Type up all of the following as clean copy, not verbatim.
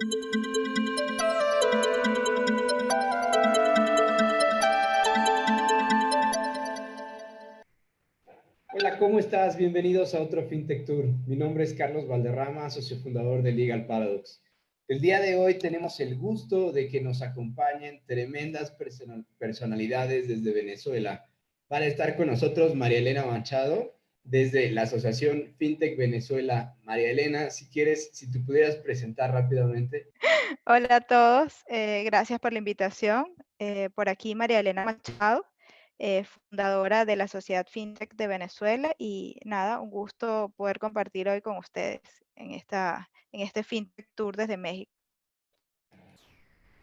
Hola, ¿cómo estás? Bienvenidos a otro FinTech Tour. Mi nombre es Carlos Valderrama, socio fundador de Legal Paradox. El día de hoy tenemos el gusto de que nos acompañen tremendas personalidades desde Venezuela. Para estar con nosotros, María Elena Machado, desde la Asociación FinTech Venezuela. María Elena, si quieres, si tú pudieras presentar rápidamente. Hola a todos, gracias por la invitación. Por aquí María Elena Machado, fundadora de la Sociedad FinTech de Venezuela y nada, un gusto poder compartir hoy con ustedes en este FinTech Tour desde México.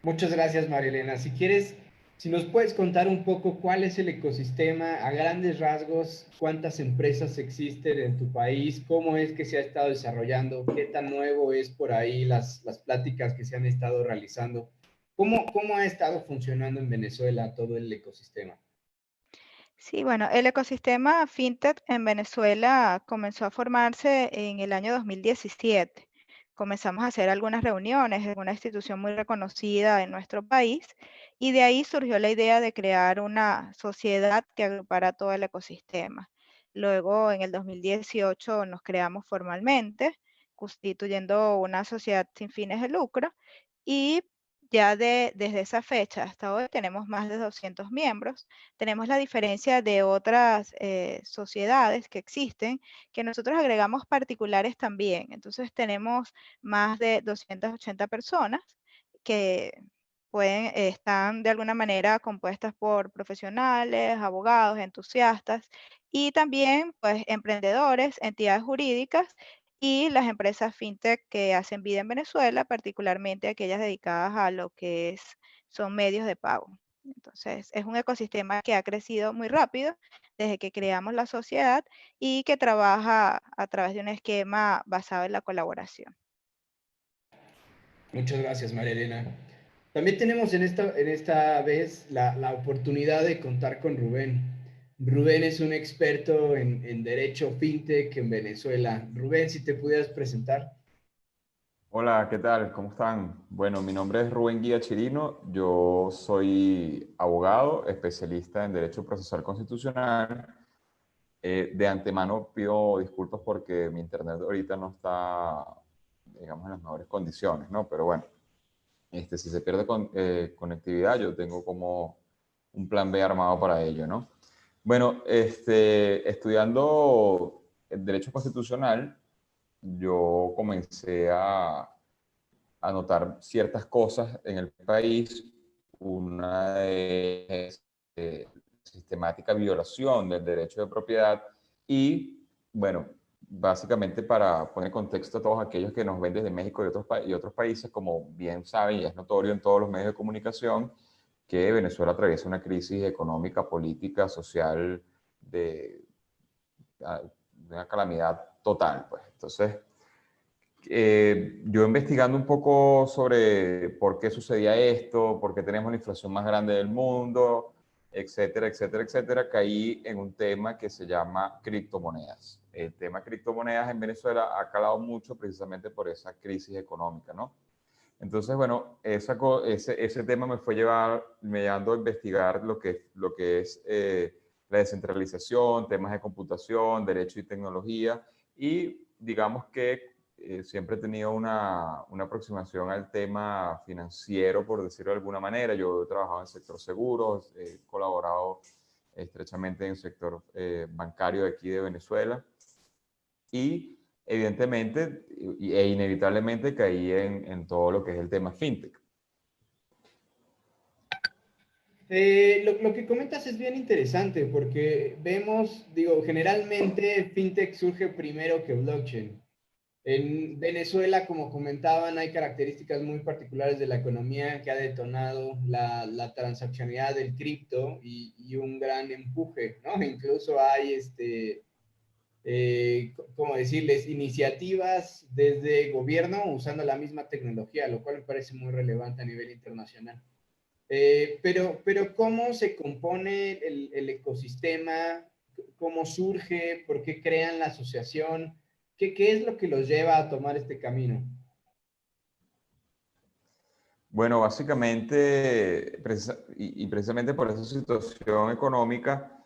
Muchas gracias, María Elena. Si quieres, si nos puedes contar un poco cuál es el ecosistema a grandes rasgos, cuántas empresas existen en tu país, cómo es que se ha estado desarrollando, qué tan nuevo es por ahí las pláticas que se han estado realizando, cómo ha estado funcionando en Venezuela todo el ecosistema. Sí, bueno, el ecosistema FinTech en Venezuela comenzó a formarse en el año 2017. Comenzamos a hacer algunas reuniones en una institución muy reconocida en nuestro país y de ahí surgió la idea de crear una sociedad que agrupara todo el ecosistema. Luego, en el 2018, nos creamos formalmente, constituyendo una sociedad sin fines de lucro y desde esa fecha hasta hoy tenemos más de 200 miembros. Tenemos la diferencia de otras sociedades que existen, que nosotros agregamos particulares también. Entonces tenemos más de 280 personas que están de alguna manera compuestas por profesionales, abogados, entusiastas y también pues emprendedores, entidades jurídicas y las empresas fintech que hacen vida en Venezuela, particularmente aquellas dedicadas a lo que son medios de pago. Entonces, es un ecosistema que ha crecido muy rápido desde que creamos la sociedad y que trabaja a través de un esquema basado en la colaboración. Muchas gracias, María Elena. También tenemos en esta vez la oportunidad de contar con Rubén. Rubén es un experto en derecho fintech en Venezuela. Rubén, si te pudieras presentar. Hola, ¿qué tal? ¿Cómo están? Bueno, mi nombre es Rubén Guía Chirino, yo soy abogado, especialista en Derecho Procesal Constitucional. De antemano pido disculpas porque mi internet ahorita no está, digamos, en las mejores condiciones, ¿no? Pero bueno, si se pierde conectividad, yo tengo como un plan B armado para ello, ¿no? Bueno, estudiando el Derecho Constitucional, yo comencé a notar ciertas cosas en el país. Una de sistemática violación del derecho de propiedad y, bueno, básicamente para poner en contexto a todos aquellos que nos ven desde México y otros países, como bien saben y es notorio en todos los medios de comunicación, que Venezuela atraviesa una crisis económica, política, social, de, de una calamidad total, pues. Entonces, yo investigando un poco sobre por qué sucedía esto, por qué tenemos la inflación más grande del mundo, etcétera, etcétera, etcétera, caí en un tema que se llama criptomonedas. El tema criptomonedas en Venezuela ha calado mucho precisamente por esa crisis económica, ¿no? Entonces, bueno, ese tema me llevando a investigar lo que es la descentralización, temas de computación, derecho y tecnología, y digamos que siempre he tenido una aproximación al tema financiero, por decirlo de alguna manera. Yo he trabajado en el sector seguros, he colaborado estrechamente en el sector bancario de aquí de Venezuela y evidentemente e inevitablemente caí en todo lo que es el tema fintech. Lo que comentas es bien interesante porque vemos, digo, generalmente fintech surge primero que blockchain. En Venezuela, como comentaban, hay características muy particulares de la economía que ha detonado la transaccionalidad del cripto y un gran empuje, ¿no? Incluso hay, ¿cómo decirles?, iniciativas desde gobierno usando la misma tecnología, lo cual me parece muy relevante a nivel internacional. Pero ¿cómo se compone el ecosistema? ¿Cómo surge? ¿Por qué crean la asociación? ¿Qué es lo que los lleva a tomar este camino? Bueno, básicamente, y precisamente por esa situación económica,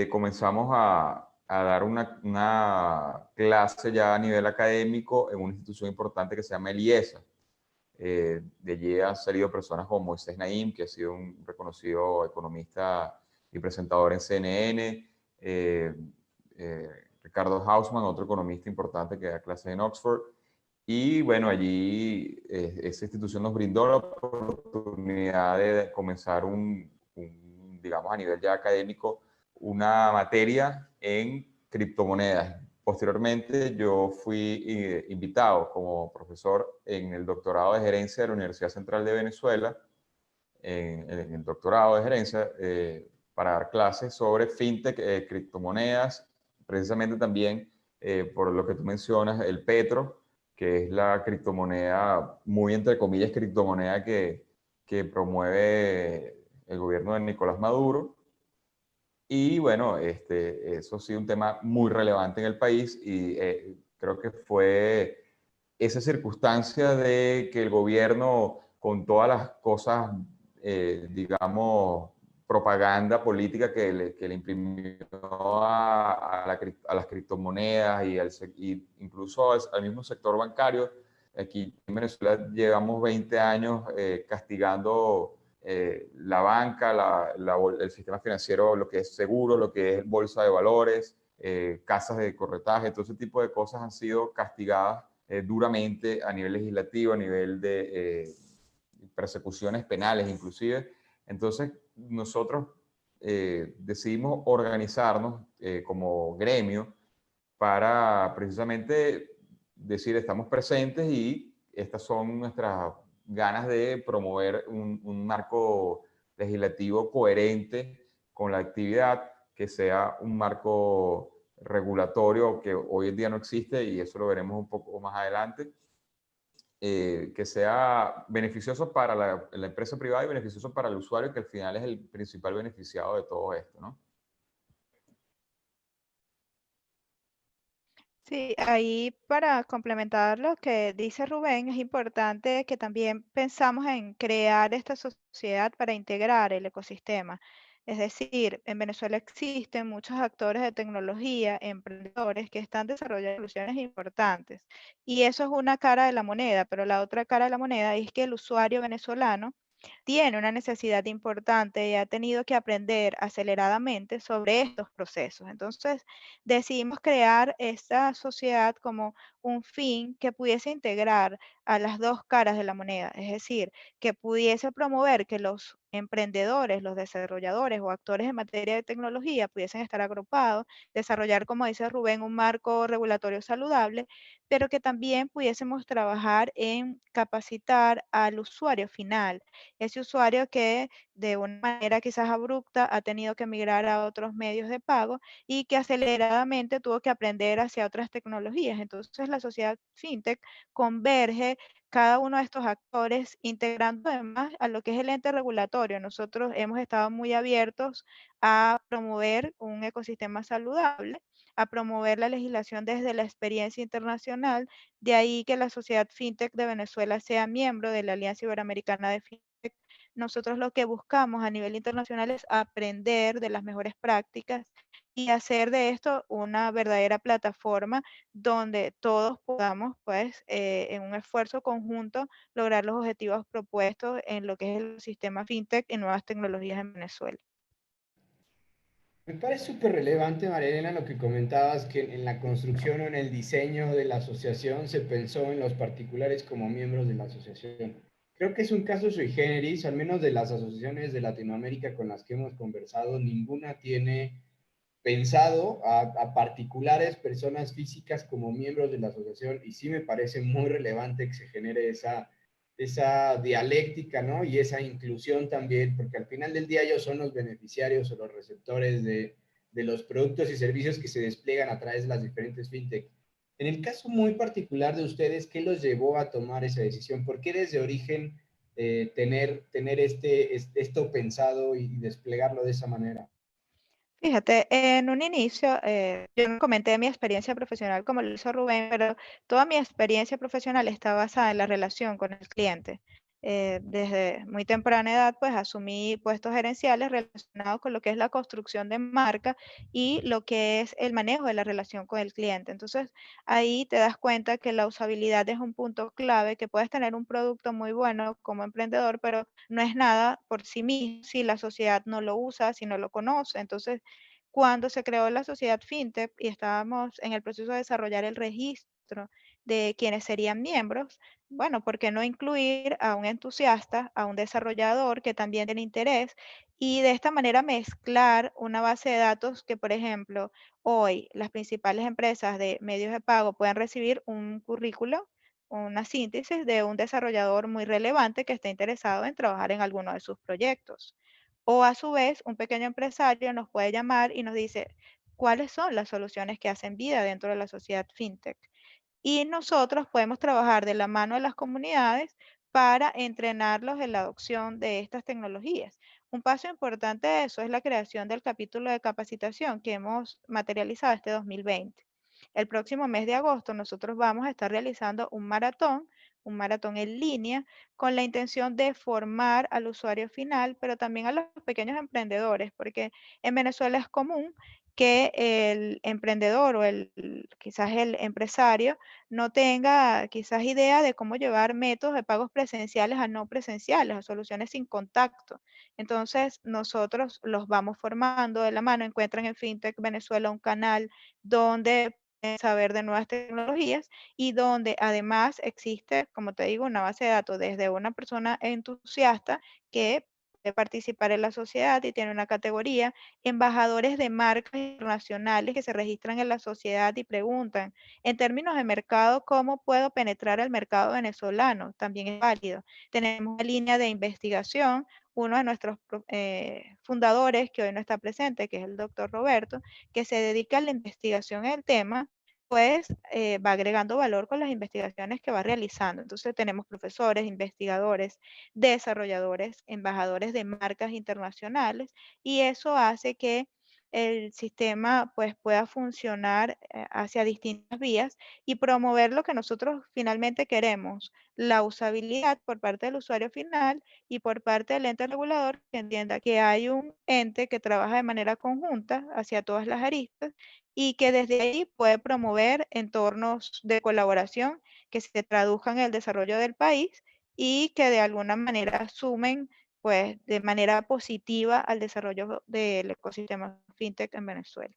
comenzamos a dar una clase ya a nivel académico en una institución importante que se llama el IESA. De allí han salido personas como Moisés Naim, que ha sido un reconocido economista y presentador en CNN, Ricardo Hausmann, otro economista importante que da clases en Oxford. Y bueno, allí esa institución nos brindó la oportunidad de comenzar digamos, a nivel ya académico, una materia en criptomonedas. Posteriormente, yo fui invitado como profesor en el doctorado de gerencia de la Universidad Central de Venezuela, en el doctorado de gerencia, para dar clases sobre fintech, criptomonedas, precisamente también por lo que tú mencionas, el Petro, que es la criptomoneda, muy entre comillas, criptomoneda que promueve el gobierno de Nicolás Maduro. Y bueno, eso ha sido un tema muy relevante en el país y creo que fue esa circunstancia de que el gobierno, con todas las cosas, digamos, propaganda política que le imprimió a las criptomonedas y incluso al mismo sector bancario, aquí en Venezuela llevamos 20 años castigando la banca, el sistema financiero, lo que es seguro, lo que es bolsa de valores, casas de corretaje, todo ese tipo de cosas han sido castigadas duramente a nivel legislativo, a nivel de persecuciones penales inclusive. Entonces nosotros decidimos organizarnos como gremio para precisamente decir estamos presentes y estas son nuestras ganas de promover un marco legislativo coherente con la actividad, que sea un marco regulatorio que hoy en día no existe y eso lo veremos un poco más adelante, que sea beneficioso para la empresa privada y beneficioso para el usuario, que al final es el principal beneficiado de todo esto, ¿no? Sí, ahí para complementar lo que dice Rubén, es importante que también pensamos en crear esta sociedad para integrar el ecosistema. Es decir, en Venezuela existen muchos actores de tecnología, emprendedores que están desarrollando soluciones importantes. Y eso es una cara de la moneda, pero la otra cara de la moneda es que el usuario venezolano tiene una necesidad importante y ha tenido que aprender aceleradamente sobre estos procesos. Entonces, decidimos crear esta sociedad como un fin que pudiese integrar a las dos caras de la moneda, es decir, que pudiese promover que los emprendedores, los desarrolladores o actores en materia de tecnología pudiesen estar agrupados, desarrollar, como dice Rubén, un marco regulatorio saludable, pero que también pudiésemos trabajar en capacitar al usuario final, ese usuario que de una manera quizás abrupta ha tenido que migrar a otros medios de pago y que aceleradamente tuvo que aprender hacia otras tecnologías. Entonces la sociedad fintech converge cada uno de estos actores, integrando además a lo que es el ente regulatorio. Nosotros hemos estado muy abiertos a promover un ecosistema saludable, a promover la legislación desde la experiencia internacional, de ahí que la sociedad fintech de Venezuela sea miembro de la Alianza Iberoamericana de Fintech. Nosotros lo que buscamos a nivel internacional es aprender de las mejores prácticas y hacer de esto una verdadera plataforma donde todos podamos, pues, en un esfuerzo conjunto, lograr los objetivos propuestos en lo que es el sistema fintech y nuevas tecnologías en Venezuela. Me parece súper relevante, María Elena, lo que comentabas, que en la construcción o en el diseño de la asociación se pensó en los particulares como miembros de la asociación. Creo que es un caso sui generis, al menos de las asociaciones de Latinoamérica con las que hemos conversado, ninguna tiene pensado a particulares, personas físicas como miembros de la asociación, y sí me parece muy relevante que se genere esa dialéctica, ¿no? Y esa inclusión también, porque al final del día ellos son los beneficiarios o los receptores de los productos y servicios que se despliegan a través de las diferentes fintech. En el caso muy particular de ustedes, ¿qué los llevó a tomar esa decisión? ¿Por qué desde origen tener esto pensado y desplegarlo de esa manera? Fíjate, en un inicio, yo no comenté mi experiencia profesional como lo hizo Rubén, pero toda mi experiencia profesional está basada en la relación con el cliente. desde muy temprana edad, pues asumí puestos gerenciales relacionados con lo que es la construcción de marca y lo que es el manejo de la relación con el cliente. Entonces, ahí te das cuenta que la usabilidad es un punto clave, que puedes tener un producto muy bueno como emprendedor, pero no es nada por sí mismo si la sociedad no lo usa, si no lo conoce. Entonces, cuando se creó la sociedad FinTech y estábamos en el proceso de desarrollar el registro de quienes serían miembros, bueno, ¿por qué no incluir a un entusiasta, a un desarrollador que también tiene interés y de esta manera mezclar una base de datos que, por ejemplo, hoy las principales empresas de medios de pago pueden recibir un currículo, una síntesis de un desarrollador muy relevante que esté interesado en trabajar en alguno de sus proyectos? O a su vez, un pequeño empresario nos puede llamar y nos dice cuáles son las soluciones que hacen vida dentro de la sociedad FinTech. Y nosotros podemos trabajar de la mano de las comunidades para entrenarlos en la adopción de estas tecnologías. Un paso importante de eso es la creación del capítulo de capacitación que hemos materializado este 2020. El próximo mes de agosto nosotros vamos a estar realizando un maratón en línea, con la intención de formar al usuario final, pero también a los pequeños emprendedores, porque en Venezuela es común que el emprendedor o quizás el empresario no tenga quizás idea de cómo llevar métodos de pagos presenciales a no presenciales, a soluciones sin contacto. Entonces, nosotros los vamos formando de la mano. Encuentran en FinTech Venezuela un canal donde pueden saber de nuevas tecnologías y donde además existe, como te digo, una base de datos desde una persona entusiasta que puede participar en la sociedad y tiene una categoría, embajadores de marcas internacionales que se registran en la sociedad y preguntan, en términos de mercado, ¿cómo puedo penetrar el mercado venezolano? También es válido. Tenemos una línea de investigación, uno de nuestros fundadores, que hoy no está presente, que es el doctor Roberto, que se dedica a la investigación en el tema, pues va agregando valor con las investigaciones que va realizando. Entonces tenemos profesores, investigadores, desarrolladores, embajadores de marcas internacionales, y eso hace que el sistema pues pueda funcionar hacia distintas vías y promover lo que nosotros finalmente queremos, la usabilidad por parte del usuario final y por parte del ente regulador, que entienda que hay un ente que trabaja de manera conjunta hacia todas las aristas y que desde ahí puede promover entornos de colaboración que se traduzcan en el desarrollo del país y que de alguna manera sumen pues de manera positiva al desarrollo del ecosistema FinTech en Venezuela.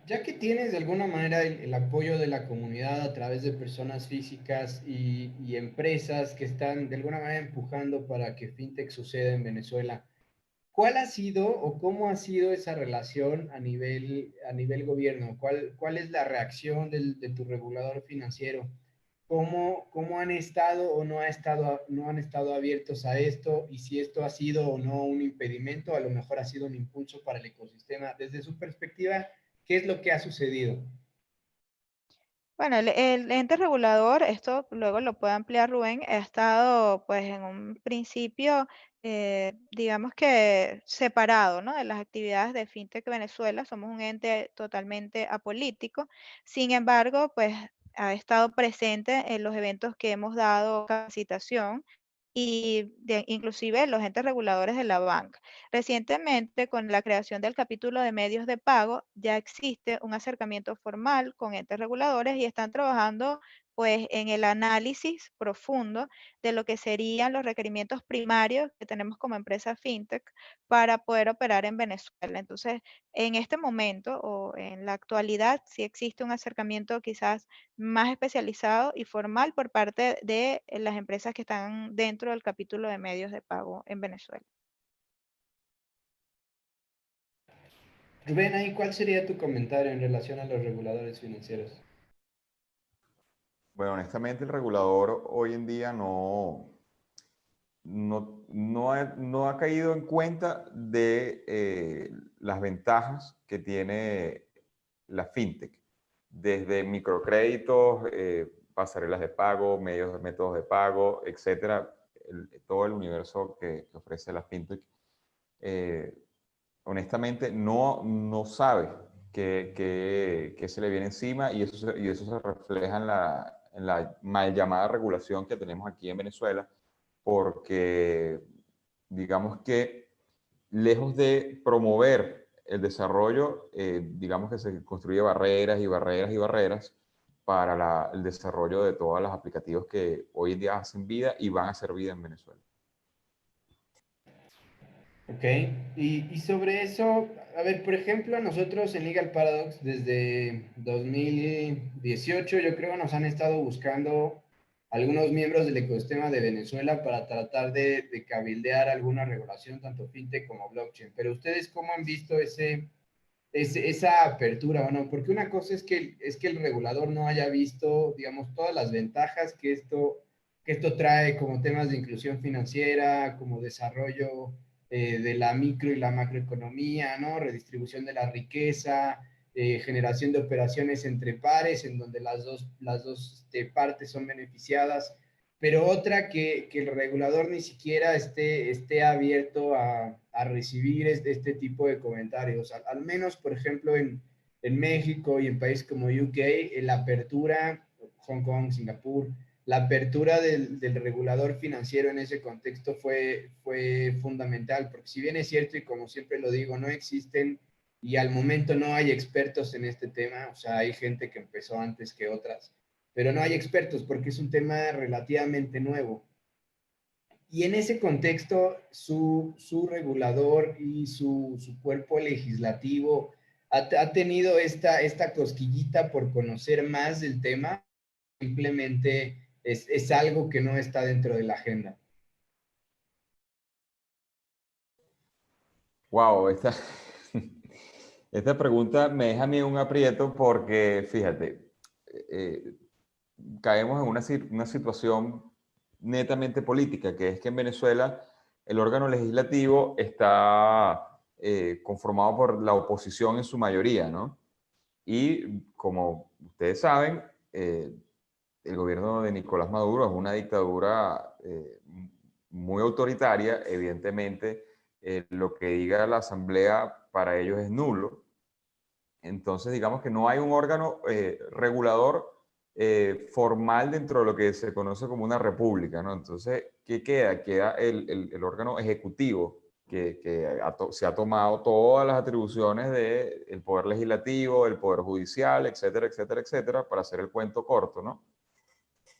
Ya que tienes de alguna manera el apoyo de la comunidad a través de personas físicas y empresas que están de alguna manera empujando para que FinTech suceda en Venezuela, ¿cuál ha sido o cómo ha sido esa relación a nivel gobierno? ¿Cuál es la reacción de tu regulador financiero? ¿Cómo han estado o no han estado abiertos a esto? Y si esto ha sido o no un impedimento, a lo mejor ha sido un impulso para el ecosistema. Desde su perspectiva, ¿qué es lo que ha sucedido? Bueno, el ente regulador, esto luego lo puede ampliar Rubén, ha estado pues en un principio, digamos que separado, ¿no? De las actividades de FinTech Venezuela, somos un ente totalmente apolítico, sin embargo, pues ha estado presente en los eventos que hemos dado capacitación y inclusive los entes reguladores de la banca. Recientemente, con la creación del capítulo de medios de pago, ya existe un acercamiento formal con entes reguladores y están trabajando pues en el análisis profundo de lo que serían los requerimientos primarios que tenemos como empresa FinTech para poder operar en Venezuela. Entonces, en este momento o en la actualidad, sí existe un acercamiento quizás más especializado y formal por parte de las empresas que están dentro del capítulo de medios de pago en Venezuela. Rubén, ahí, ¿cuál sería tu comentario en relación a los reguladores financieros? Bueno, honestamente el regulador hoy en día no ha caído en cuenta de las ventajas que tiene la fintech, desde microcréditos, pasarelas de pago, métodos de pago, etcétera, todo el universo que ofrece la fintech. eh, Honestamente no sabe qué se le viene encima y eso se refleja en la mal llamada regulación que tenemos aquí en Venezuela, porque digamos que lejos de promover el desarrollo, digamos que se construye barreras y barreras y barreras para el desarrollo de todos los aplicativos que hoy en día hacen vida y van a hacer vida en Venezuela. Ok, y sobre eso, a ver, por ejemplo, nosotros en Legal Paradox desde 2018, yo creo, nos han estado buscando algunos miembros del ecosistema de Venezuela para tratar de cabildear alguna regulación, tanto fintech como blockchain. Pero ustedes, ¿cómo han visto esa apertura? Bueno, porque una cosa es que el regulador no haya visto, digamos, todas las ventajas que esto trae como temas de inclusión financiera, como desarrollo de la micro y la macroeconomía, ¿no? Redistribución de la riqueza, generación de operaciones entre pares, en donde las dos partes son beneficiadas, pero otra que el regulador ni siquiera esté abierto a recibir este tipo de comentarios. Al menos, por ejemplo, en México y en países como UK, la apertura, Hong Kong, Singapur, la apertura del regulador financiero en ese contexto fue fundamental, porque si bien es cierto, y como siempre lo digo, no existen y al momento no hay expertos en este tema, o sea, hay gente que empezó antes que otras, pero no hay expertos porque es un tema relativamente nuevo. Y en ese contexto, su regulador y su cuerpo legislativo ha tenido esta cosquillita por conocer más del tema, simplemente es algo que no está dentro de la agenda. Wow, esta pregunta me deja a mí un aprieto porque, fíjate, eh, caemos en una situación netamente política, que es que en Venezuela el órgano legislativo está conformado por la oposición en su mayoría, ¿no? Y como ustedes saben, el gobierno de Nicolás Maduro es una dictadura muy autoritaria. Evidentemente, lo que diga la Asamblea para ellos es nulo. Entonces, digamos que no hay un órgano regulador formal dentro de lo que se conoce como una república, ¿no? Entonces, ¿qué queda? Queda el órgano ejecutivo que se ha tomado todas las atribuciones del poder legislativo, del poder judicial, etcétera, etcétera, etcétera, para hacer el cuento corto, ¿no?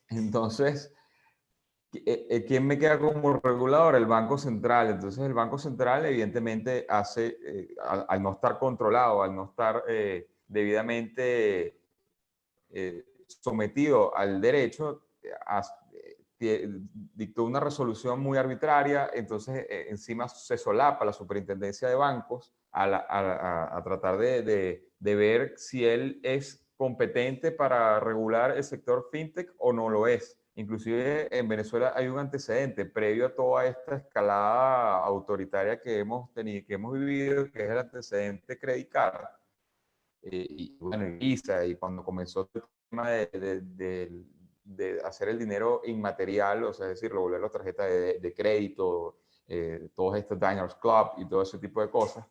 Entonces, ¿quién me queda como regulador? El Banco Central. Entonces, el Banco Central evidentemente hace, al no estar controlado, al no estar debidamente sometido al derecho, dictó una resolución muy arbitraria. Entonces, encima se solapa la superintendencia de bancos a tratar de ver si él es competente para regular el sector fintech o no lo es. Inclusive en Venezuela hay un antecedente previo a toda esta escalada autoritaria que hemos tenido, que hemos vivido, que es el antecedente Credit Card. Y bueno, Visa, y cuando comenzó el tema de hacer el dinero inmaterial, o sea, es decir, volver las tarjetas de crédito, todos estos Diners Club y todo ese tipo de cosas.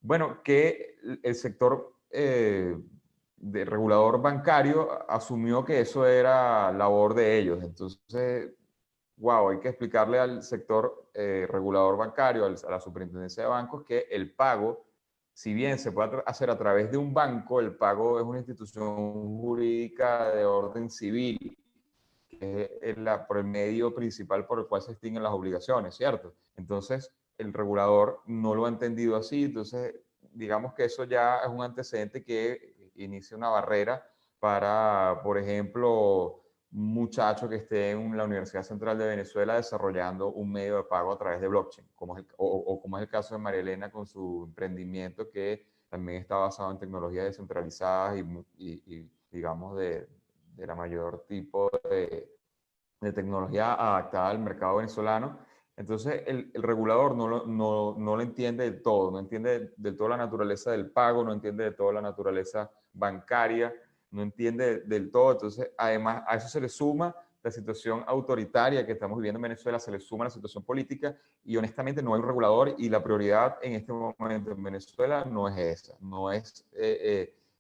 Bueno, que el sector de regulador bancario asumió que eso era labor de ellos. Entonces, wow, hay que explicarle al sector regulador bancario, a la superintendencia de bancos, que el pago, si bien se puede hacer a través de un banco, el pago es una institución jurídica de orden civil, que es por el medio principal por el cual se extinguen las obligaciones, ¿cierto? Entonces, el regulador no lo ha entendido así. Entonces, digamos que eso ya es un antecedente que inicia una barrera para, por ejemplo, un muchacho que esté en la Universidad Central de Venezuela desarrollando un medio de pago a través de blockchain, o como es el caso de María Elena con su emprendimiento, que también está basado en tecnologías descentralizadas y digamos, de la mayor tipo de tecnología adaptada al mercado venezolano. Entonces, el regulador no lo entiende del todo, no entiende del todo la naturaleza del pago, no entiende del todo la naturaleza bancaria, no entiende del todo. Entonces, además, a eso se le suma la situación autoritaria que estamos viviendo en Venezuela, se le suma la situación política, y honestamente no hay un regulador, y la prioridad en este momento en Venezuela no es esa, no es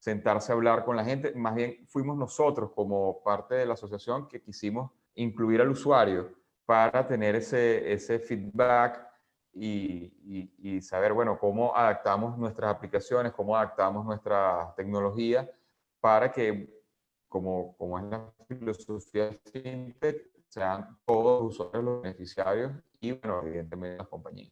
sentarse a hablar con la gente. Más bien fuimos nosotros como parte de la asociación que quisimos incluir al usuario para tener ese feedback y saber, bueno, cómo adaptamos nuestras aplicaciones, cómo adaptamos nuestra tecnología para que, como es la filosofía de FinTech, sean todos los usuarios los beneficiarios y, bueno, evidentemente las compañías.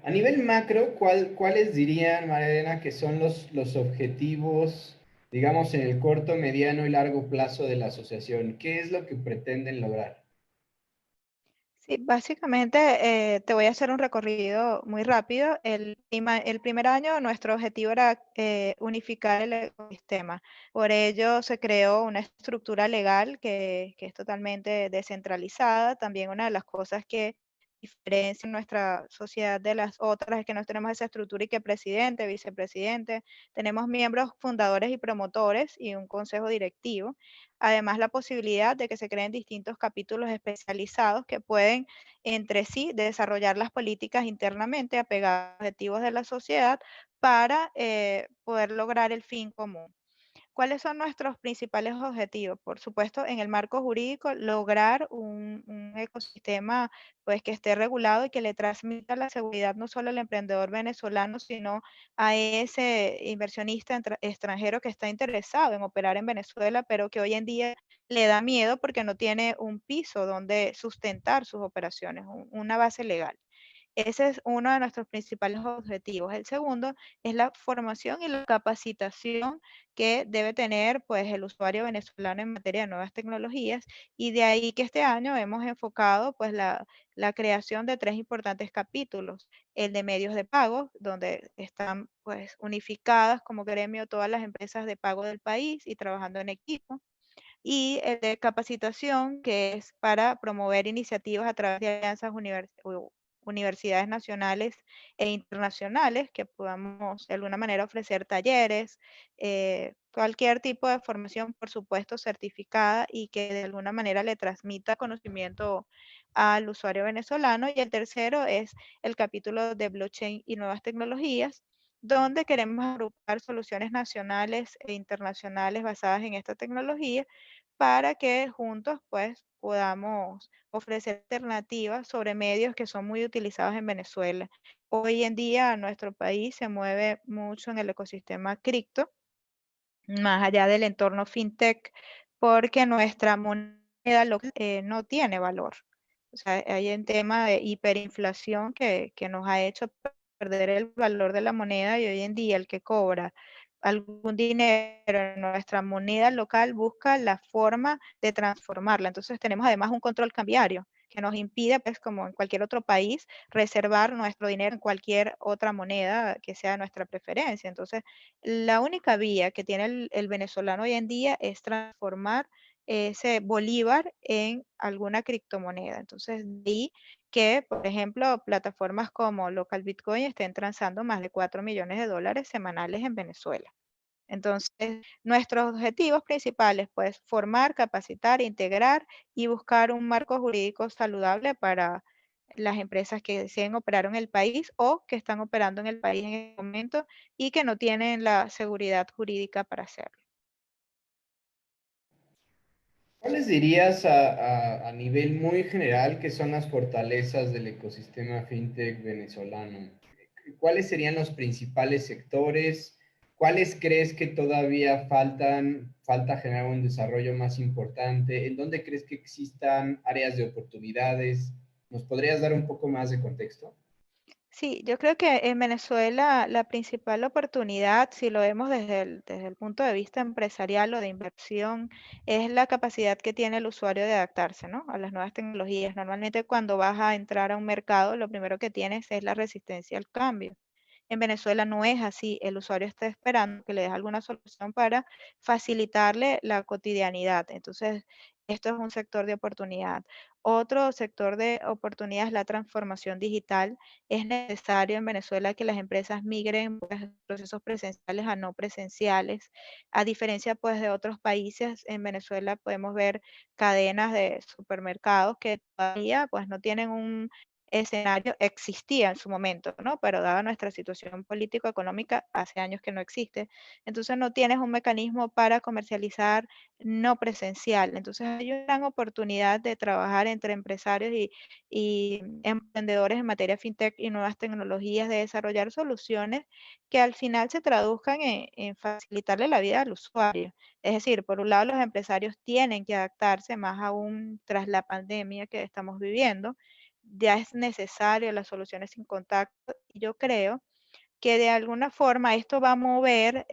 A nivel macro, ¿cuáles dirían, María Elena, que son los objetivos, digamos, en el corto, mediano y largo plazo de la asociación? ¿Qué es lo que pretenden lograr? Sí, básicamente te voy a hacer un recorrido muy rápido. El primer año nuestro objetivo era unificar el ecosistema. Por ello se creó una estructura legal que es totalmente descentralizada. También una de las cosas que diferencia nuestra sociedad de las otras es que no tenemos esa estructura y que presidente, vicepresidente, tenemos miembros fundadores y promotores y un consejo directivo. Además, la posibilidad de que se creen distintos capítulos especializados que pueden entre sí desarrollar las políticas internamente apegadas a los objetivos de la sociedad para poder lograr el fin común. ¿Cuáles son nuestros principales objetivos? Por supuesto, en el marco jurídico, lograr un ecosistema pues, que esté regulado y que le transmita la seguridad no solo al emprendedor venezolano, sino a ese inversionista extranjero que está interesado en operar en Venezuela, pero que hoy en día le da miedo porque no tiene un piso donde sustentar sus operaciones, una base legal. Ese es uno de nuestros principales objetivos. El segundo es la formación y la capacitación que debe tener pues, el usuario venezolano en materia de nuevas tecnologías, y de ahí que este año hemos enfocado pues, la creación de 3 importantes capítulos. El de medios de pago, donde están pues, unificadas como gremio todas las empresas de pago del país y trabajando en equipo. Y el de capacitación, que es para promover iniciativas a través de alianzas universidades nacionales e internacionales, que podamos de alguna manera ofrecer talleres, cualquier tipo de formación, por supuesto, certificada y que de alguna manera le transmita conocimiento al usuario venezolano. Y el tercero es el capítulo de blockchain y nuevas tecnologías, donde queremos agrupar soluciones nacionales e internacionales basadas en esta tecnología para que juntos pues podamos ofrecer alternativas sobre medios que son muy utilizados en Venezuela. Hoy en día nuestro país se mueve mucho en el ecosistema cripto, más allá del entorno fintech, porque nuestra moneda local no tiene valor. O sea, hay un tema de hiperinflación que nos ha hecho perder el valor de la moneda, y hoy en día el que cobra algún dinero en nuestra moneda local busca la forma de transformarla. Entonces tenemos además un control cambiario que nos impide, pues como en cualquier otro país, reservar nuestro dinero en cualquier otra moneda que sea de nuestra preferencia. Entonces, la única vía que tiene el venezolano hoy en día es transformar ese bolívar en alguna criptomoneda. Entonces, de ahí que, por ejemplo, plataformas como Local Bitcoin estén transando más de 4 millones de dólares semanales en Venezuela. Entonces, nuestros objetivos principales, pues, formar, capacitar, integrar y buscar un marco jurídico saludable para las empresas que deciden operar en el país o que están operando en el país en el momento y que no tienen la seguridad jurídica para hacerlo. ¿Cuáles dirías a nivel muy general que son las fortalezas del ecosistema fintech venezolano? ¿Cuáles serían los principales sectores? ¿Cuáles crees que todavía falta generar un desarrollo más importante? ¿En dónde crees que existan áreas de oportunidades? ¿Nos podrías dar un poco más de contexto? Sí, yo creo que en Venezuela la principal oportunidad, si lo vemos desde el punto de vista empresarial o de inversión, es la capacidad que tiene el usuario de adaptarse, ¿no? A las nuevas tecnologías. Normalmente cuando vas a entrar a un mercado, lo primero que tienes es la resistencia al cambio. En Venezuela no es así. El usuario está esperando que le des alguna solución para facilitarle la cotidianidad. Entonces, esto es un sector de oportunidad. Otro sector de oportunidad es la transformación digital. Es necesario en Venezuela que las empresas migren de procesos presenciales a no presenciales. A diferencia pues de otros países, en Venezuela podemos ver cadenas de supermercados que todavía pues no tienen escenario existía en su momento, ¿no? Pero dada nuestra situación político-económica, hace años que no existe. Entonces no tienes un mecanismo para comercializar no presencial. Entonces hay una gran oportunidad de trabajar entre empresarios y emprendedores en materia fintech y nuevas tecnologías, de desarrollar soluciones que al final se traduzcan en facilitarle la vida al usuario. Es decir, por un lado los empresarios tienen que adaptarse más aún tras la pandemia que estamos viviendo. Ya es necesario las soluciones sin contacto. Y yo creo que de alguna forma esto va a mover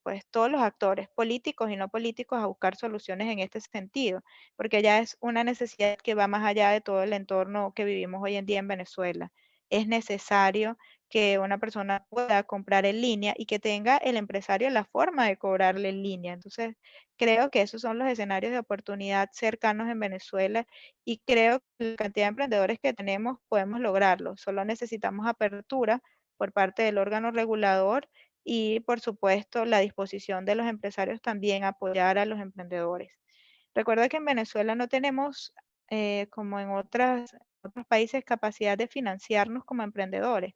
pues todos los actores políticos y no políticos a buscar soluciones en este sentido, porque ya es una necesidad que va más allá de todo el entorno que vivimos hoy en día en Venezuela. Es necesario que una persona pueda comprar en línea y que tenga el empresario la forma de cobrarle en línea. Entonces, creo que esos son los escenarios de oportunidad cercanos en Venezuela y creo que la cantidad de emprendedores que tenemos podemos lograrlo. Solo necesitamos apertura por parte del órgano regulador y, por supuesto, la disposición de los empresarios también a apoyar a los emprendedores. Recuerda que en Venezuela no tenemos, como en otros países, capacidad de financiarnos como emprendedores.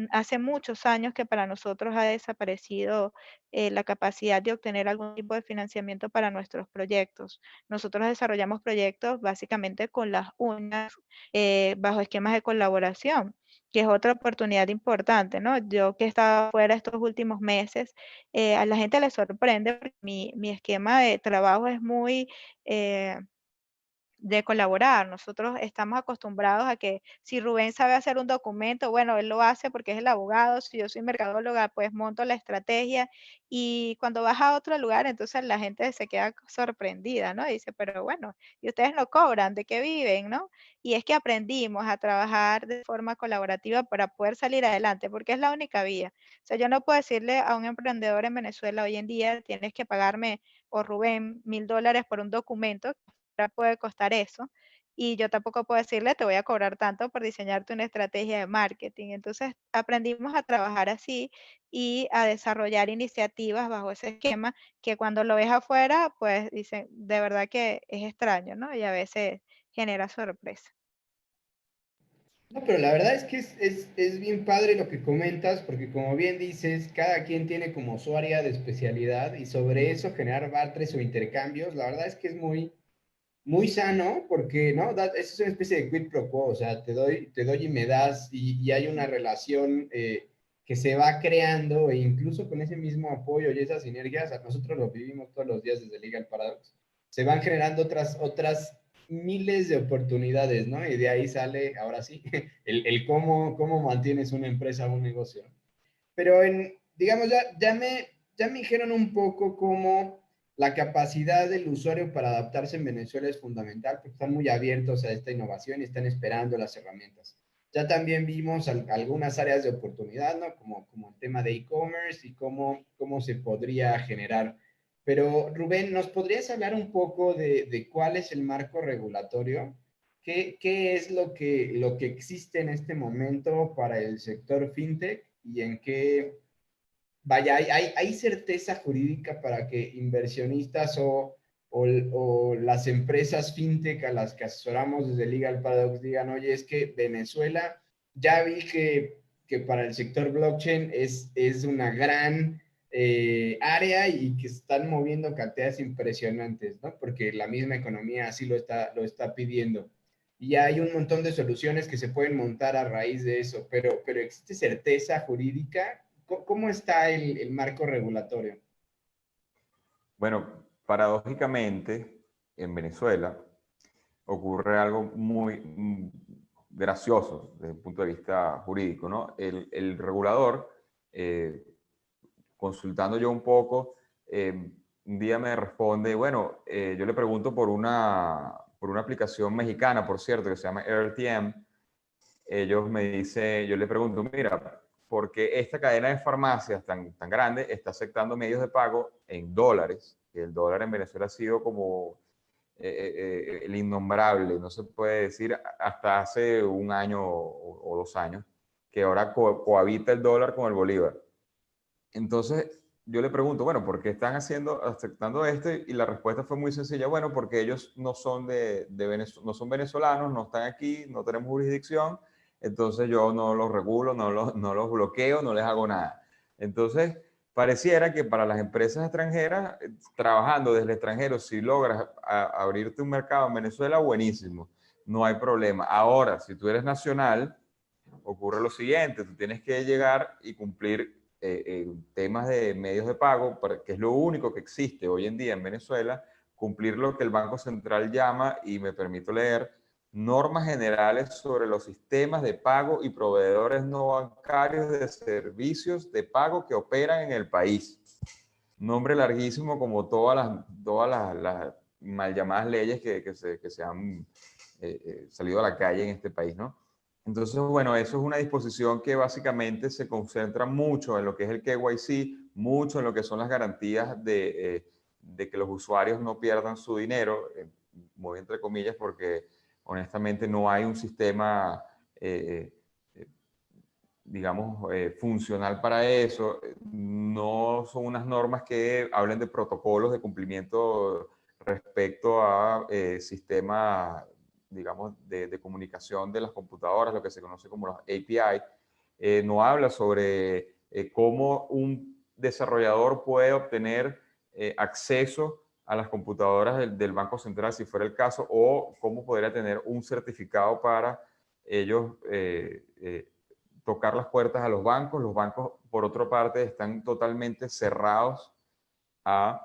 Hace muchos años que para nosotros ha desaparecido la capacidad de obtener algún tipo de financiamiento para nuestros proyectos. Nosotros desarrollamos proyectos básicamente con las uñas, bajo esquemas de colaboración, que es otra oportunidad importante, ¿no? Yo que he estado fuera estos últimos meses, a la gente le sorprende porque mi esquema de trabajo es muy... eh, de colaborar. Nosotros estamos acostumbrados a que si Rubén sabe hacer un documento, bueno, él lo hace porque es el abogado. Si yo soy mercadóloga, pues monto la estrategia. Y cuando vas a otro lugar, entonces la gente se queda sorprendida, ¿no? Dice, pero bueno, y ustedes no cobran, ¿de qué viven, no? Y es que aprendimos a trabajar de forma colaborativa para poder salir adelante, porque es la única vía. O sea, yo no puedo decirle a un emprendedor en Venezuela hoy en día, tienes que pagarme, o Rubén, $1000 por un documento, puede costar eso. Y yo tampoco puedo decirle, te voy a cobrar tanto por diseñarte una estrategia de marketing. Entonces aprendimos a trabajar así y a desarrollar iniciativas bajo ese esquema que cuando lo ves afuera, pues dicen, de verdad que es extraño, ¿no? Y a veces genera sorpresa. No, pero la verdad es que es bien padre lo que comentas, porque como bien dices, cada quien tiene como su área de especialidad y sobre eso generar bartres o intercambios, la verdad es que es muy sano, porque, ¿no? Es una especie de quid pro quo, o sea, te doy y me das, y hay una relación que se va creando, e incluso con ese mismo apoyo y esas sinergias, nosotros lo vivimos todos los días desde Legal Paradox, se van generando otras miles de oportunidades, ¿no? Y de ahí sale, ahora sí, el cómo mantienes una empresa o un negocio. Pero digamos, ya me dijeron un poco cómo la capacidad del usuario para adaptarse en Venezuela es fundamental, porque están muy abiertos a esta innovación y están esperando las herramientas. Ya también vimos algunas áreas de oportunidad, ¿no? Como el tema de e-commerce y cómo se podría generar. Pero Rubén, ¿nos podrías hablar un poco de cuál es el marco regulatorio? ¿Qué es lo que existe en este momento para el sector fintech y en qué, vaya, hay certeza jurídica para que inversionistas o las empresas fintech a las que asesoramos desde Legal Paradox digan, oye, es que Venezuela, ya vi que para el sector blockchain es una gran área y que están moviendo cantidades impresionantes, ¿no? Porque la misma economía así lo está pidiendo. Y hay un montón de soluciones que se pueden montar a raíz de eso, pero ¿existe certeza jurídica? ¿Cómo está el marco regulatorio? Bueno, paradójicamente, en Venezuela ocurre algo muy gracioso desde el punto de vista jurídico, ¿no? El regulador, eh, consultando yo un poco, un día me responde, bueno, yo le pregunto por una aplicación mexicana, por cierto, que se llama RTM. Ellos me dicen, yo le pregunto, mira, ¿por qué esta cadena de farmacias tan grande está aceptando medios de pago en dólares? Que el dólar en Venezuela ha sido como el innombrable, no se puede decir hasta hace un año o 2 años, que ahora cohabita el dólar con el bolívar. Entonces, yo le pregunto, bueno, ¿por qué están aceptando esto? Y la respuesta fue muy sencilla, bueno, porque ellos no son no son venezolanos, no están aquí, no tenemos jurisdicción, entonces yo no los regulo, no los bloqueo, no les hago nada. Entonces, pareciera que para las empresas extranjeras, trabajando desde el extranjero, si logras abrirte un mercado en Venezuela, buenísimo, no hay problema. Ahora, si tú eres nacional, ocurre lo siguiente, tú tienes que llegar y cumplir temas de medios de pago, que es lo único que existe hoy en día en Venezuela, cumplir lo que el Banco Central llama, y me permito leer, normas generales sobre los sistemas de pago y proveedores no bancarios de servicios de pago que operan en el país. Nombre larguísimo como las mal llamadas leyes que se han salido a la calle en este país, ¿no? Entonces, bueno, eso es una disposición que básicamente se concentra mucho en lo que es el KYC, mucho en lo que son las garantías de que los usuarios no pierdan su dinero, muy entre comillas, porque honestamente no hay un sistema, digamos, funcional para eso. No son unas normas que hablen de protocolos de cumplimiento respecto a sistemas, digamos, de comunicación de las computadoras, lo que se conoce como los API. No habla sobre cómo un desarrollador puede obtener acceso a las computadoras del Banco Central, si fuera el caso, o cómo podría tener un certificado para ellos tocar las puertas a los bancos. Los bancos, por otra parte, están totalmente cerrados a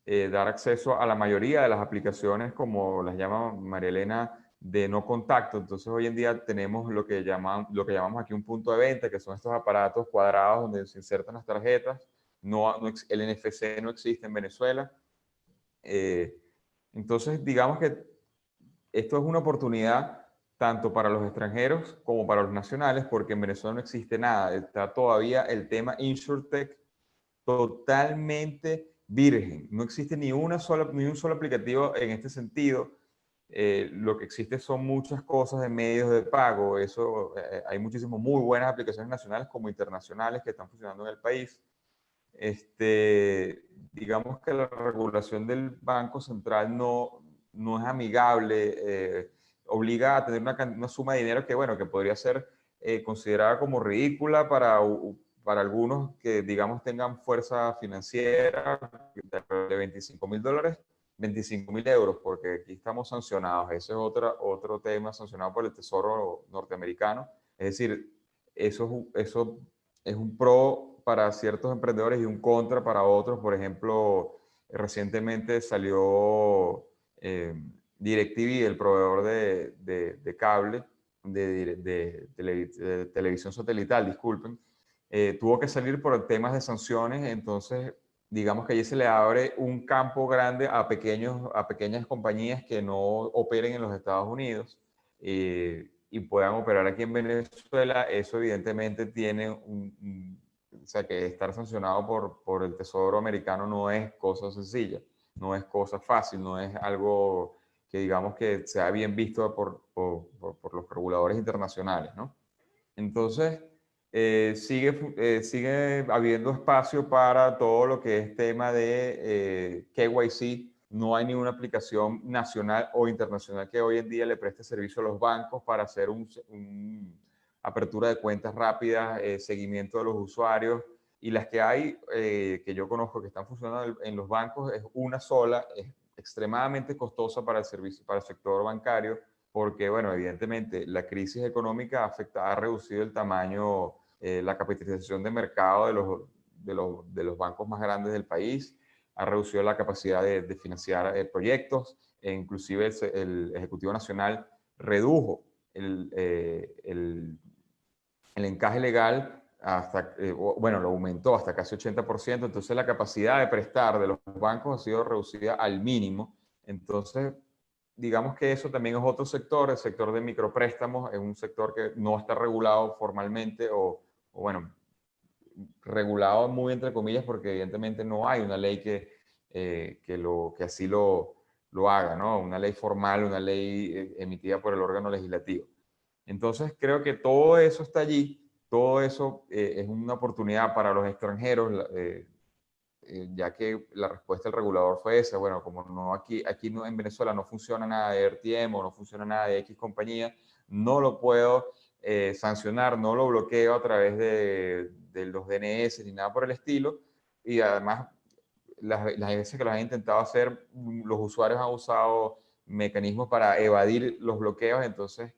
dar acceso a la mayoría de las aplicaciones, como las llama María Elena, de no contacto. Entonces, hoy en día tenemos lo que llamamos aquí un punto de venta, que son estos aparatos cuadrados donde se insertan las tarjetas. El NFC no existe en Venezuela. Entonces, digamos que esto es una oportunidad tanto para los extranjeros como para los nacionales, porque en Venezuela no existe nada. Está todavía el tema InsurTech totalmente virgen. No existe ni un solo aplicativo en este sentido. Lo que existe son muchas cosas de medios de pago. Hay muchísimas muy buenas aplicaciones nacionales como internacionales que están funcionando en el país. Digamos que la regulación del Banco Central no es amigable, obliga a tener una suma de dinero que, bueno, que podría ser considerada como ridícula para algunos que, digamos, tengan fuerza financiera de $25.000, 25.000 euros, porque aquí estamos sancionados. Ese es otro tema sancionado por el Tesoro norteamericano. Es decir, eso es un pro para ciertos emprendedores y un contra para otros. Por ejemplo, recientemente salió DirecTV, el proveedor de cable, de televisión satelital, disculpen, tuvo que salir por temas de sanciones. Entonces, digamos que allí se le abre un campo grande a pequeñas compañías que no operen en los Estados Unidos y puedan operar aquí en Venezuela. Eso evidentemente tiene o sea, que estar sancionado por el Tesoro americano no es cosa sencilla, no es cosa fácil, no es algo que digamos que sea bien visto por los reguladores internacionales, ¿no? Entonces, sigue habiendo espacio para todo lo que es tema de KYC. No hay ninguna aplicación nacional o internacional que hoy en día le preste servicio a los bancos para hacer apertura de cuentas rápidas, seguimiento de los usuarios. Y las que hay, que yo conozco que están funcionando en los bancos, es una sola, es extremadamente costosa para el servicio, para el sector bancario, porque, bueno, evidentemente la crisis económica ha reducido el tamaño, la capitalización de mercado de los bancos más grandes del país, ha reducido la capacidad de financiar proyectos, e inclusive el Ejecutivo Nacional redujo el encaje legal bueno, lo aumentó hasta casi 80%. Entonces la capacidad de prestar de los bancos ha sido reducida al mínimo. Entonces, digamos que eso también es otro sector, el sector de micropréstamos, es un sector que no está regulado formalmente o bueno, regulado muy entre comillas, porque evidentemente no hay una ley que así lo haga, ¿no? Una ley formal, una ley emitida por el órgano legislativo. Entonces, creo que todo eso está allí, todo eso es una oportunidad para los extranjeros. ya que la respuesta del regulador fue esa, bueno, como no aquí no, en Venezuela no funciona nada de RTM o no funciona nada de X compañía, no lo puedo sancionar, no lo bloqueo a través de los DNS ni nada por el estilo. Y además, las veces que lo han intentado hacer, los usuarios han usado mecanismos para evadir los bloqueos. Entonces,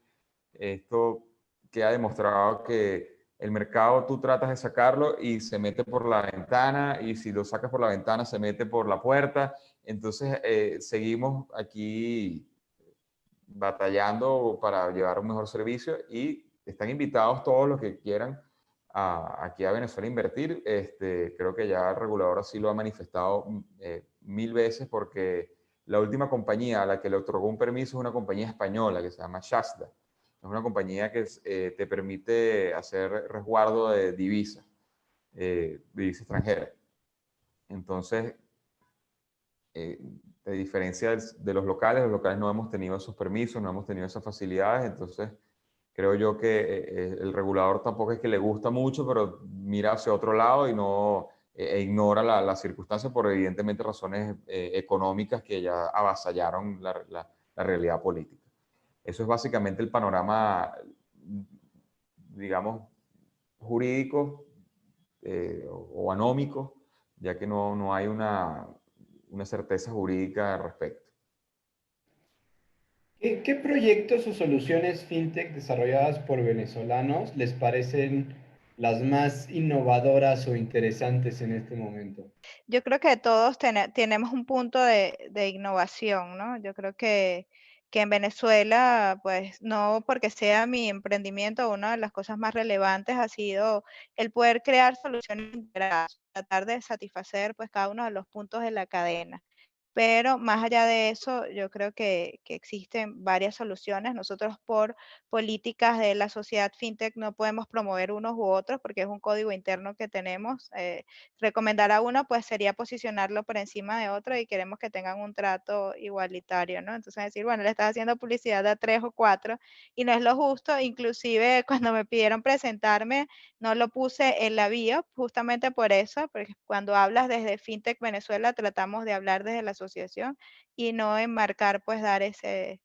esto queda demostrado que el mercado tú tratas de sacarlo y se mete por la ventana, y si lo sacas por la ventana se mete por la puerta. Entonces, seguimos aquí batallando para llevar un mejor servicio, y están invitados todos los que quieran aquí a Venezuela a invertir. Creo que ya el regulador así lo ha manifestado 1000 veces, porque la última compañía a la que le otorgó un permiso es una compañía española que se llama Shasta. Es una compañía que te permite hacer resguardo de divisa extranjera. Entonces, de diferencia de los locales no hemos tenido esos permisos, no hemos tenido esas facilidades. Entonces, creo yo que el regulador tampoco es que le gusta mucho, pero mira hacia otro lado y no ignora la circunstancia por evidentemente razones económicas que ya avasallaron la realidad política. Eso es básicamente el panorama, digamos, jurídico o anómico, ya que no hay una certeza jurídica al respecto. ¿Qué proyectos o soluciones fintech desarrolladas por venezolanos les parecen las más innovadoras o interesantes en este momento? Yo creo que todos tenemos un punto de innovación, ¿no? Yo creo que en Venezuela, pues no porque sea mi emprendimiento, una de las cosas más relevantes ha sido el poder crear soluciones integradas, tratar de satisfacer pues cada uno de los puntos de la cadena. Pero más allá de eso, yo creo que existen varias soluciones. Nosotros por políticas de la sociedad fintech no podemos promover unos u otros porque es un código interno que tenemos. Recomendar a uno pues sería posicionarlo por encima de otro y queremos que tengan un trato igualitario, ¿no? Entonces decir, bueno, le estás haciendo publicidad a 3 o 4 y no es lo justo. Inclusive cuando me pidieron presentarme, no lo puse en la bio, justamente por eso, porque cuando hablas desde FinTech Venezuela tratamos de hablar desde la asociación y no enmarcar, pues dar ese,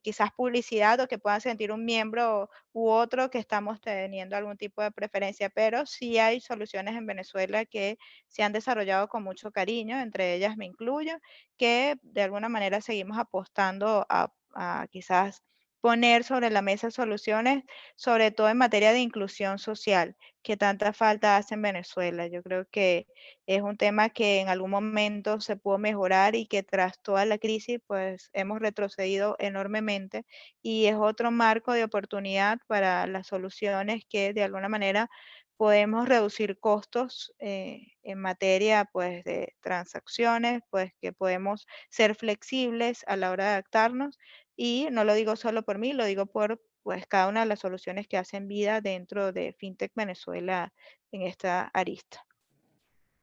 quizás publicidad o que puedan sentir un miembro u otro que estamos teniendo algún tipo de preferencia, pero sí hay soluciones en Venezuela que se han desarrollado con mucho cariño, entre ellas me incluyo, que de alguna manera seguimos apostando a quizás poner sobre la mesa soluciones, sobre todo en materia de inclusión social, que tanta falta hace en Venezuela. Yo creo que es un tema que en algún momento se pudo mejorar y que tras toda la crisis, pues hemos retrocedido enormemente y es otro marco de oportunidad para las soluciones que de alguna manera podemos reducir costos en materia pues de transacciones, pues que podemos ser flexibles a la hora de adaptarnos y no lo digo solo por mí, lo digo por pues cada una de las soluciones que hacen vida dentro de FinTech Venezuela en esta arista.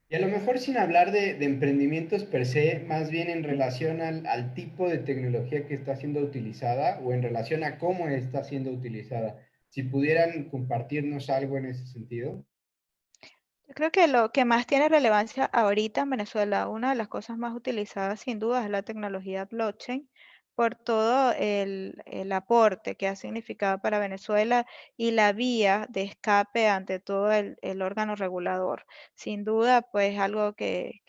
Y a lo mejor sin hablar de emprendimientos per se, más bien en relación al tipo de tecnología que está siendo utilizada o en relación a cómo está siendo utilizada. Si pudieran compartirnos algo en ese sentido. Yo creo que lo que más tiene relevancia ahorita en Venezuela, una de las cosas más utilizadas sin duda es la tecnología blockchain por todo el aporte que ha significado para Venezuela y la vía de escape ante todo el órgano regulador. Sin duda, pues algo que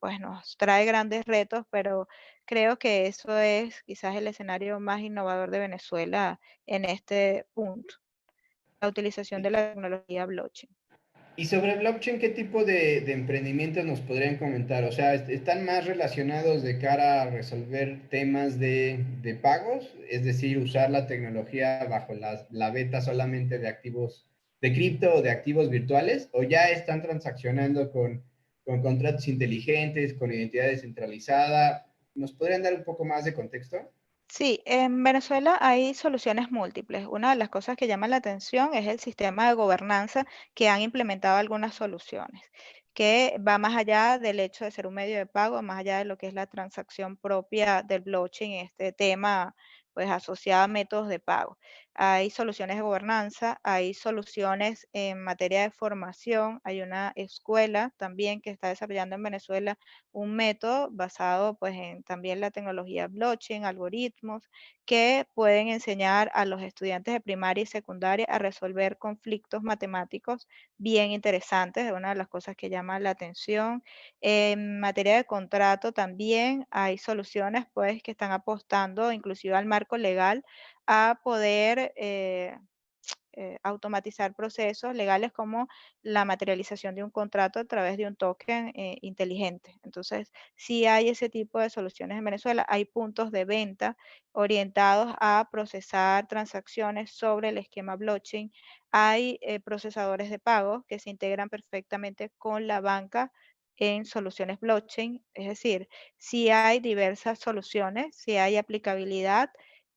pues nos trae grandes retos, pero creo que eso es quizás el escenario más innovador de Venezuela en este punto, la utilización de la tecnología blockchain. Y sobre blockchain, ¿qué tipo de emprendimientos nos podrían comentar? O sea, ¿están más relacionados de cara a resolver temas de pagos? Es decir, usar la tecnología bajo la beta solamente de activos de cripto o de activos virtuales, o ya están transaccionando con contratos inteligentes, con identidad descentralizada. ¿Nos podrían dar un poco más de contexto? Sí, en Venezuela hay soluciones múltiples. Una de las cosas que llama la atención es el sistema de gobernanza que han implementado algunas soluciones, que va más allá del hecho de ser un medio de pago, más allá de lo que es la transacción propia del blockchain, este tema pues asociado a métodos de pago. hay soluciones de gobernanza, hay soluciones en materia de formación, hay una escuela también que está desarrollando en Venezuela un método basado pues en también la tecnología blockchain, algoritmos, que pueden enseñar a los estudiantes de primaria y secundaria a resolver conflictos matemáticos bien interesantes, es una de las cosas que llama la atención. En materia de contrato también hay soluciones pues que están apostando inclusive al marco legal a poder automatizar procesos legales como la materialización de un contrato a través de un token inteligente. Entonces, sí hay ese tipo de soluciones en Venezuela. Hay puntos de venta orientados a procesar transacciones sobre el esquema blockchain. Hay procesadores de pago que se integran perfectamente con la banca en soluciones blockchain. Es decir, sí hay diversas soluciones, sí hay aplicabilidad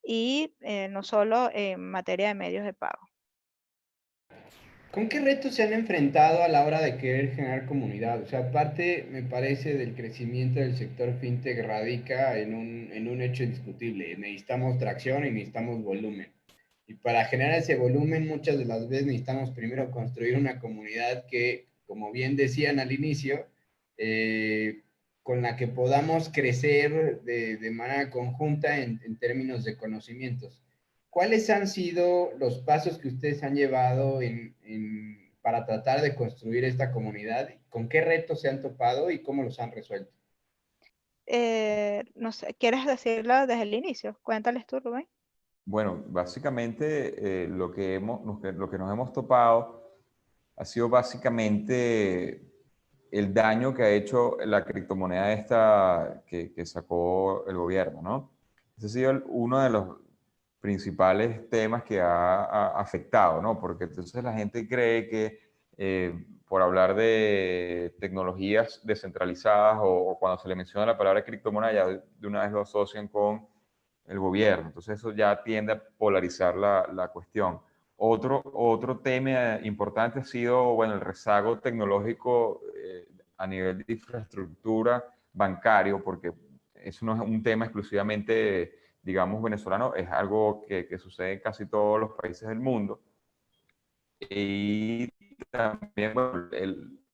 y no solo en materia de medios de pago. ¿Con qué retos se han enfrentado a la hora de querer generar comunidad? O sea, parte, me parece, del crecimiento del sector fintech radica en un hecho indiscutible. Necesitamos tracción y necesitamos volumen. Y para generar ese volumen, muchas de las veces necesitamos primero construir una comunidad que, como bien decían al inicio, eh, con la que podamos crecer de manera conjunta en términos de conocimientos. ¿Cuáles han sido los pasos que ustedes han llevado para tratar de construir esta comunidad? ¿Con qué retos se han topado y cómo los han resuelto? No sé, ¿quieres decirlo desde el inicio? Cuéntales tú, Rubén. Bueno, básicamente lo que nos hemos topado ha sido básicamente el daño que ha hecho la criptomoneda esta que sacó el gobierno, ¿no? Ese ha sido uno de los principales temas que ha afectado, ¿no? Porque entonces la gente cree que por hablar de tecnologías descentralizadas o cuando se le menciona la palabra criptomoneda ya de una vez lo asocian con el gobierno. Entonces eso ya tiende a polarizar la cuestión. Otro tema importante ha sido, bueno, el rezago tecnológico a nivel de infraestructura bancario, porque eso no es un tema exclusivamente, digamos, venezolano, es algo que sucede en casi todos los países del mundo. Y también, bueno,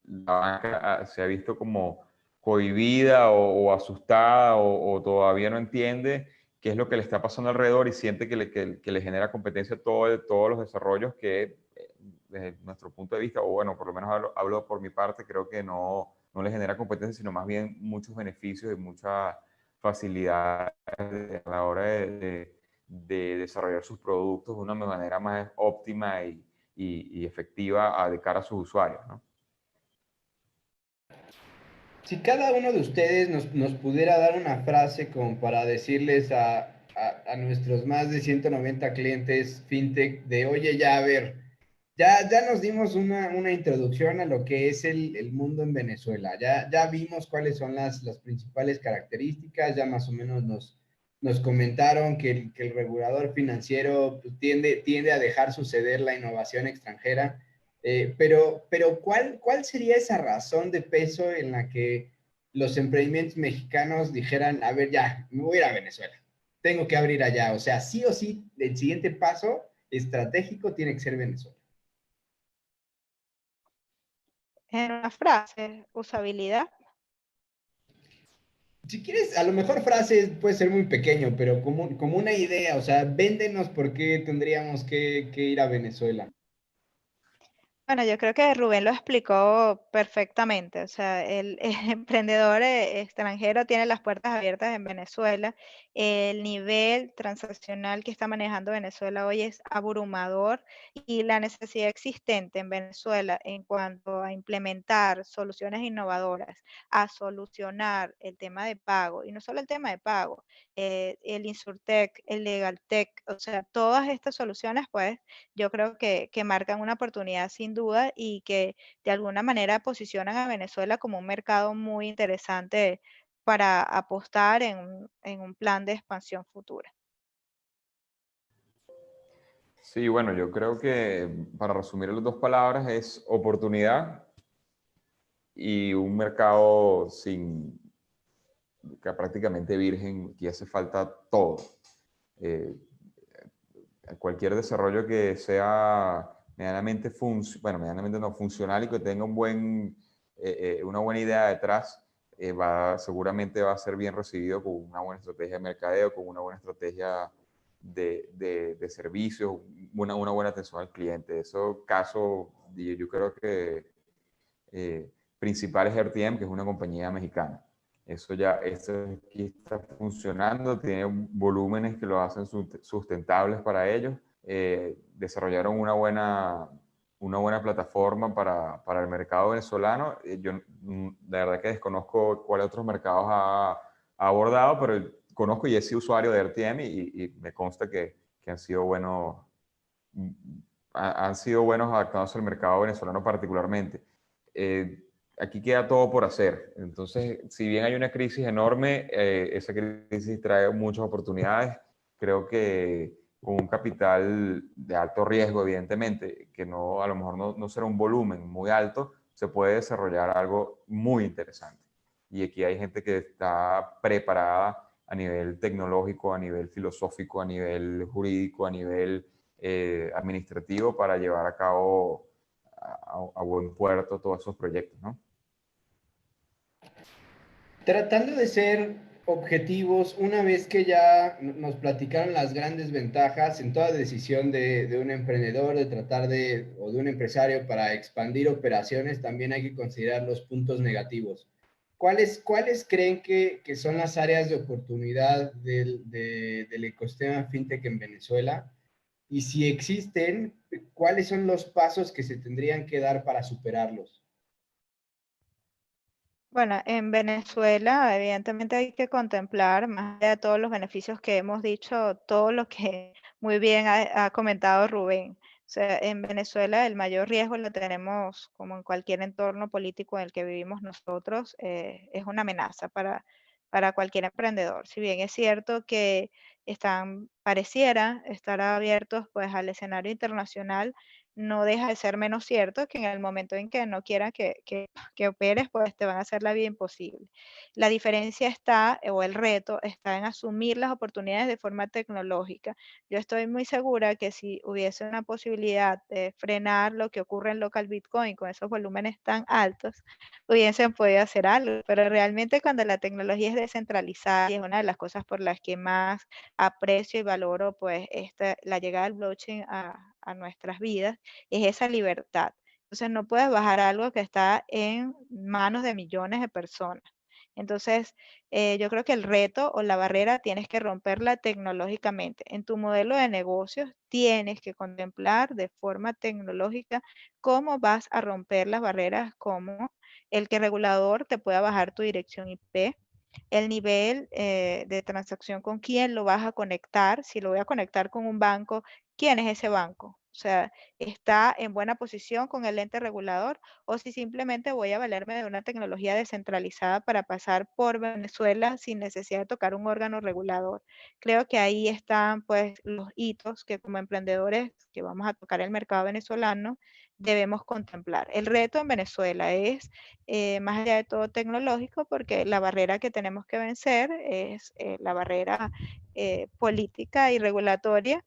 la banca se ha visto como cohibida o asustada o todavía no entiende qué es lo que le está pasando alrededor y siente que le genera competencia todos los desarrollos que, desde nuestro punto de vista, o bueno, por lo menos hablo por mi parte, creo que no le genera competencia, sino más bien muchos beneficios y mucha facilidad a la hora de desarrollar sus productos de una manera más óptima y efectiva de cara a sus usuarios, ¿no? Si cada uno de ustedes nos pudiera dar una frase como para decirles a nuestros más de 190 clientes fintech de, oye, ya a ver, ya nos dimos una introducción a lo que es el mundo en Venezuela, ya vimos cuáles son las principales características, ya más o menos nos comentaron que el regulador financiero pues, tiende a dejar suceder la innovación extranjera. Pero ¿cuál sería esa razón de peso en la que los emprendimientos mexicanos dijeran, a ver, ya, me voy a ir a Venezuela, tengo que abrir allá? O sea, sí o sí, el siguiente paso estratégico tiene que ser Venezuela. En una frase, usabilidad. Si quieres, a lo mejor frases puede ser muy pequeño, pero como una idea, o sea, véndenos por qué tendríamos que ir a Venezuela. Bueno, yo creo que Rubén lo explicó perfectamente. O sea, el emprendedor extranjero tiene las puertas abiertas en Venezuela. El nivel transaccional que está manejando Venezuela hoy es abrumador y la necesidad existente en Venezuela en cuanto a implementar soluciones innovadoras, a solucionar el tema de pago, y no solo el tema de pago, el InsurTech, el LegalTech, o sea, todas estas soluciones, pues, yo creo que marcan una oportunidad sin duda y que de alguna manera posicionan a Venezuela como un mercado muy interesante para apostar en un plan de expansión futura. Sí, bueno, yo creo que para resumir las dos palabras es oportunidad y un mercado que prácticamente virgen, que hace falta todo. Eh, cualquier desarrollo que sea medianamente, medianamente no funcional y que tenga una buena idea detrás, seguramente va a ser bien recibido con una buena estrategia de mercadeo, con una buena estrategia de servicios, una buena atención al cliente. Eso caso, yo creo que principal es RTM, que es una compañía mexicana. Esto aquí está funcionando, tiene volúmenes que lo hacen sustentables para ellos. Desarrollaron una buena plataforma para el mercado venezolano. Yo la verdad que desconozco cuáles otros mercados ha abordado, pero conozco y he sido usuario de RTM y me consta que han sido buenos adaptados al mercado venezolano particularmente. Aquí queda todo por hacer. Entonces, si bien hay una crisis enorme, esa crisis trae muchas oportunidades. Creo que con un capital de alto riesgo, evidentemente, que no, a lo mejor no será un volumen muy alto, se puede desarrollar algo muy interesante. Y aquí hay gente que está preparada a nivel tecnológico, a nivel filosófico, a nivel jurídico, a nivel administrativo para llevar a cabo a buen puerto todos esos proyectos, ¿no? Tratando de ser objetivos, una vez que ya nos platicaron las grandes ventajas en toda decisión de un emprendedor, o de un empresario para expandir operaciones, también hay que considerar los puntos negativos. ¿Cuáles creen que son las áreas de oportunidad del ecosistema fintech en Venezuela? Y si existen, ¿cuáles son los pasos que se tendrían que dar para superarlos? Bueno, en Venezuela, evidentemente hay que contemplar, más allá de todos los beneficios que hemos dicho, todo lo que muy bien ha comentado Rubén. O sea, en Venezuela el mayor riesgo lo tenemos, como en cualquier entorno político en el que vivimos nosotros, es una amenaza para cualquier emprendedor. Si bien es cierto que pareciera estar abiertos pues al escenario internacional, no deja de ser menos cierto que en el momento en que no quieran que operes, pues te van a hacer la vida imposible. La diferencia está, o el reto, está en asumir las oportunidades de forma tecnológica. Yo estoy muy segura que si hubiese una posibilidad de frenar lo que ocurre en local Bitcoin con esos volúmenes tan altos, hubiesen podido hacer algo, pero realmente cuando la tecnología es descentralizada, y es una de las cosas por las que más aprecio y valoro pues la llegada del blockchain a nuestras vidas, es esa libertad. Entonces no puedes bajar algo que está en manos de millones de personas. Entonces, yo creo que el reto o la barrera tienes que romperla tecnológicamente. En tu modelo de negocios tienes que contemplar de forma tecnológica cómo vas a romper las barreras, como el que el regulador te pueda bajar tu dirección IP, el nivel de transacción, con quién lo vas a conectar, si lo voy a conectar con un banco, quién es ese banco. O sea, está en buena posición con el ente regulador, o si simplemente voy a valerme de una tecnología descentralizada para pasar por Venezuela sin necesidad de tocar un órgano regulador. Creo que ahí están pues los hitos que como emprendedores que vamos a tocar el mercado venezolano debemos contemplar. El reto en Venezuela es más allá de todo tecnológico, porque la barrera que tenemos que vencer es la barrera política y regulatoria,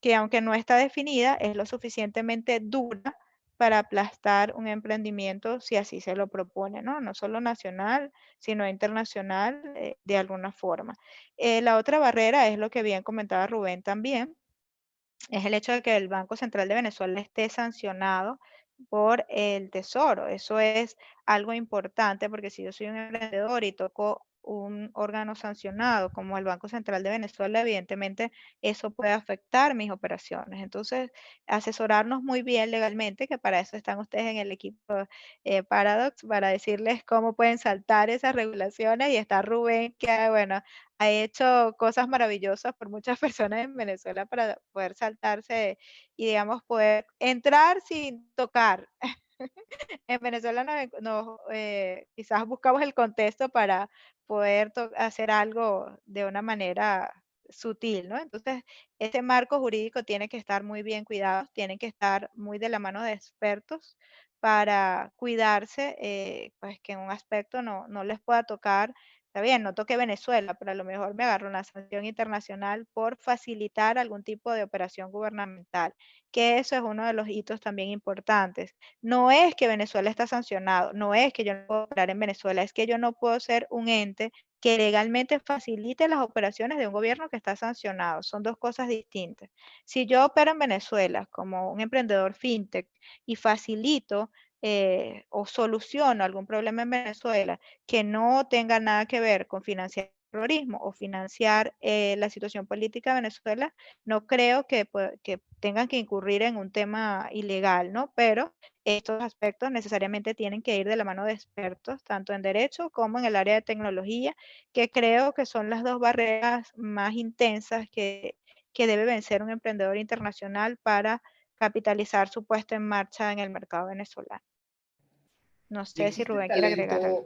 que aunque no está definida, es lo suficientemente dura para aplastar un emprendimiento si así se lo propone, ¿no? No solo nacional, sino internacional de alguna forma. La otra barrera es lo que bien comentaba Rubén también, es el hecho de que el Banco Central de Venezuela esté sancionado por el Tesoro. Eso es algo importante porque si yo soy un emprendedor y toco un órgano sancionado como el Banco Central de Venezuela, evidentemente eso puede afectar mis operaciones. Entonces, asesorarnos muy bien legalmente, que para eso están ustedes en el equipo Paradox, para decirles cómo pueden saltar esas regulaciones. Y está Rubén, que bueno, ha hecho cosas maravillosas por muchas personas en Venezuela para poder saltarse y, digamos, poder entrar sin tocar. En Venezuela quizás buscamos el contexto para poder hacer algo de una manera sutil, ¿no? Entonces, ese marco jurídico tiene que estar muy bien cuidado, tiene que estar muy de la mano de expertos para cuidarse, pues que en un aspecto no les pueda tocar Está bien, no toqué Venezuela, pero a lo mejor me agarro una sanción internacional por facilitar algún tipo de operación gubernamental, que eso es uno de los hitos también importantes. No es que Venezuela está sancionado, no es que yo no puedo operar en Venezuela, es que yo no puedo ser un ente que legalmente facilite las operaciones de un gobierno que está sancionado. Son dos cosas distintas. Si yo opero en Venezuela como un emprendedor fintech y facilito o soluciono algún problema en Venezuela que no tenga nada que ver con financiar terrorismo o financiar la situación política de Venezuela, no creo que tengan que incurrir en un tema ilegal, ¿no? Pero estos aspectos necesariamente tienen que ir de la mano de expertos, tanto en derecho como en el área de tecnología, que creo que son las dos barreras más intensas que debe vencer un emprendedor internacional para capitalizar su puesta en marcha en el mercado venezolano. No ¿Y sé si Rubén quiere agregar algo.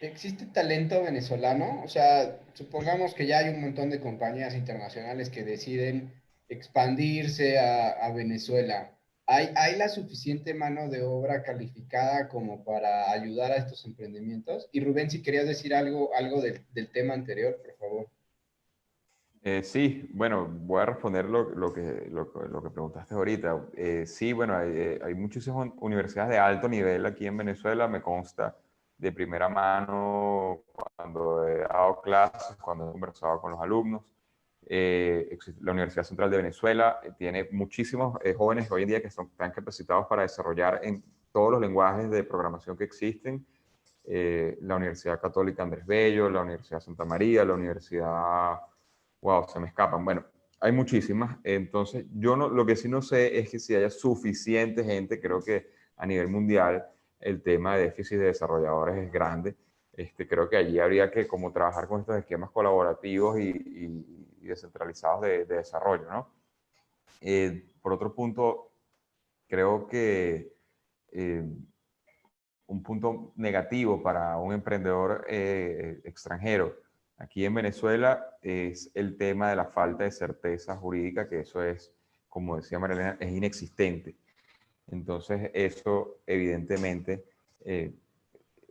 existe talento venezolano? O sea, supongamos que ya hay un montón de compañías internacionales que deciden expandirse a Venezuela. ¿Hay la suficiente mano de obra calificada como para ayudar a estos emprendimientos? Y Rubén, si querías decir algo del tema anterior, por favor. Sí, bueno, voy a responder lo que preguntaste ahorita. Sí, bueno, hay muchísimas universidades de alto nivel aquí en Venezuela, me consta de primera mano cuando he dado clases, cuando he conversado con los alumnos. La Universidad Central de Venezuela tiene muchísimos jóvenes hoy en día que están capacitados para desarrollar en todos los lenguajes de programación que existen. La Universidad Católica Andrés Bello, la Universidad Santa María, la Universidad... Wow, se me escapan. Bueno, hay muchísimas. Entonces, yo no, lo que sí no sé es que si haya suficiente gente, creo que a nivel mundial el tema de déficit de desarrolladores es grande. Creo que allí habría que como trabajar con estos esquemas colaborativos y descentralizados de desarrollo, ¿no? Por otro punto, creo que eh, un punto negativo para un emprendedor extranjero aquí en Venezuela es el tema de la falta de certeza jurídica, que eso es, como decía Marilena, es inexistente. Entonces, eso evidentemente eh,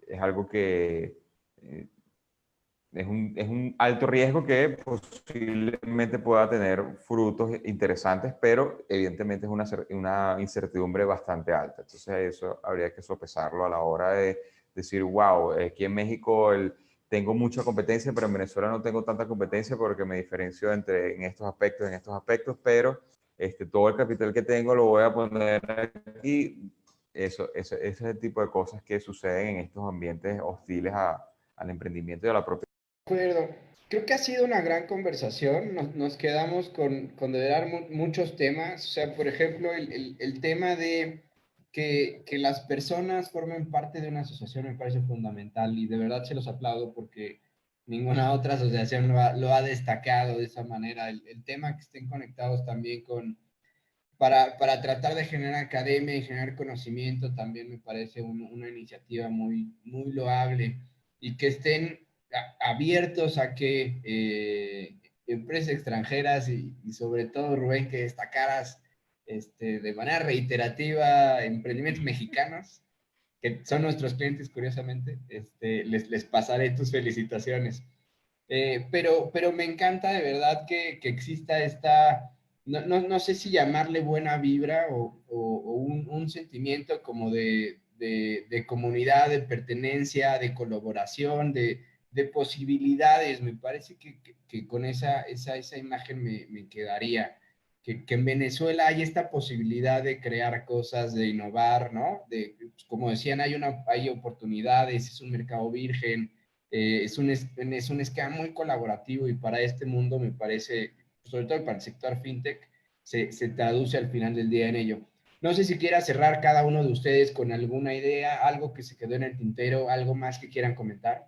es algo que es un alto riesgo que posiblemente pueda tener frutos interesantes, pero evidentemente es una incertidumbre bastante alta. Entonces eso habría que sopesarlo a la hora de decir, wow, aquí en México tengo mucha competencia, pero en Venezuela no tengo tanta competencia porque me diferencio en estos aspectos, pero todo el capital que tengo lo voy a poner aquí. Ese es el tipo de cosas que suceden en estos ambientes hostiles al emprendimiento y a la propia. Acuerdo. Creo que ha sido una gran conversación. Nos quedamos con de verdad muchos temas. O sea, por ejemplo, el tema de que las personas formen parte de una asociación me parece fundamental y de verdad se los aplaudo porque ninguna otra asociación lo ha destacado de esa manera. El tema que estén conectados también para tratar de generar academia y generar conocimiento también me parece una iniciativa muy loable y que estén abiertos a que empresas extranjeras y sobre todo, Rubén, que destacaras de manera reiterativa emprendimientos mexicanos, que son nuestros clientes, curiosamente, les pasaré tus felicitaciones. Pero me encanta de verdad que exista esta, no sé si llamarle buena vibra o un sentimiento como de comunidad, de pertenencia, de colaboración, de posibilidades. Me parece que con esa imagen me quedaría. Que en Venezuela hay esta posibilidad de crear cosas, de innovar, ¿no? Pues, como decían, hay oportunidades, es un mercado virgen, es un esquema muy colaborativo y para este mundo me parece, sobre todo para el sector fintech, se traduce al final del día en ello. No sé si quiera cerrar cada uno de ustedes con alguna idea, algo que se quedó en el tintero, algo más que quieran comentar.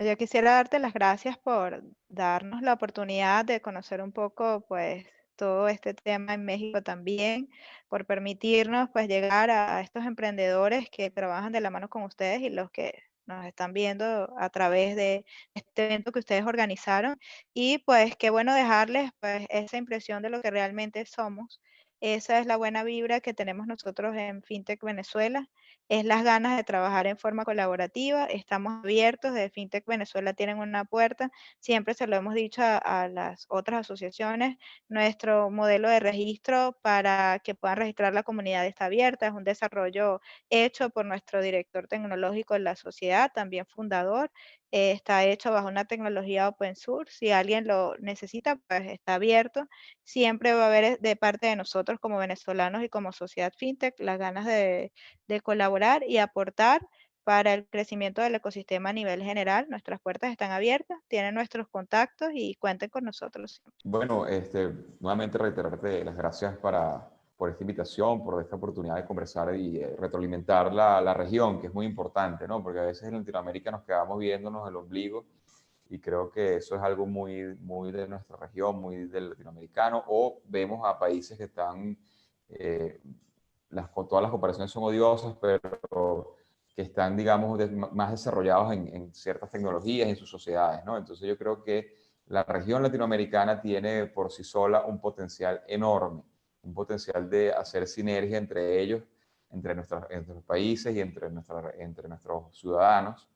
Yo quisiera darte las gracias por darnos la oportunidad de conocer un poco, pues, todo este tema en México también, por permitirnos, pues, llegar a estos emprendedores que trabajan de la mano con ustedes y los que nos están viendo a través de este evento que ustedes organizaron. Y pues, qué bueno dejarles, pues, esa impresión de lo que realmente somos. Esa es la buena vibra que tenemos nosotros en FinTech Venezuela. es las ganas de trabajar en forma colaborativa. Estamos abiertos, desde FinTech Venezuela tienen una puerta, siempre se lo hemos dicho a las otras asociaciones, nuestro modelo de registro para que puedan registrar la comunidad está abierta, es un desarrollo hecho por nuestro director tecnológico de la sociedad, también fundador, está hecho bajo una tecnología open source, si alguien lo necesita, pues está abierto. Siempre va a haber de parte de nosotros como venezolanos y como sociedad fintech las ganas de colaborar y aportar para el crecimiento del ecosistema a nivel general. Nuestras puertas están abiertas, tienen nuestros contactos y cuenten con nosotros. Bueno, nuevamente reiterarte las gracias por esta invitación, por esta oportunidad de conversar y retroalimentar la región, que es muy importante, ¿no? Porque a veces en Latinoamérica nos quedamos viéndonos el ombligo y creo que eso es algo muy de nuestra región, muy del latinoamericano, o vemos a países que están, todas las comparaciones son odiosas, pero que están, digamos, más desarrollados en ciertas tecnologías, en sus sociedades, ¿no? Entonces yo creo que la región latinoamericana tiene por sí sola un potencial enorme, un potencial de hacer sinergia entre ellos, entre nuestros países y entre nuestros ciudadanos,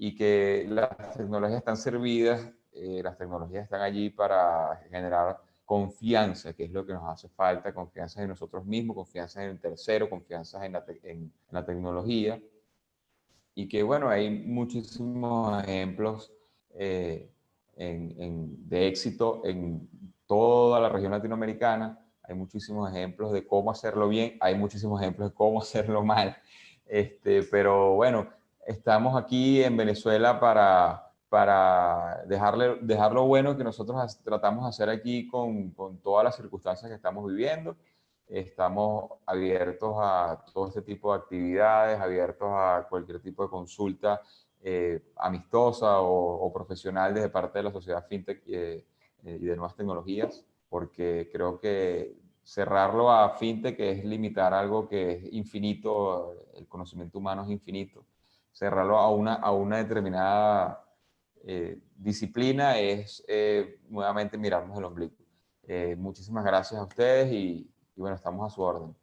y que las tecnologías están servidas, las tecnologías están allí para generar confianza, que es lo que nos hace falta, confianza en nosotros mismos, confianza en el tercero, confianza en la tecnología, y que bueno, hay muchísimos ejemplos de éxito en toda la región latinoamericana, hay muchísimos ejemplos de cómo hacerlo bien, hay muchísimos ejemplos de cómo hacerlo mal, pero bueno, estamos aquí en Venezuela para dejar lo bueno que nosotros tratamos de hacer aquí con todas las circunstancias que estamos viviendo. Estamos abiertos a todo este tipo de actividades, abiertos a cualquier tipo de consulta amistosa o profesional desde parte de la sociedad fintech y de nuevas tecnologías, porque creo que cerrarlo a fintech es limitar algo que es infinito, el conocimiento humano es infinito. Cerrarlo a una determinada disciplina es nuevamente mirarnos el ombligo. Muchísimas gracias a ustedes y bueno, estamos a su orden.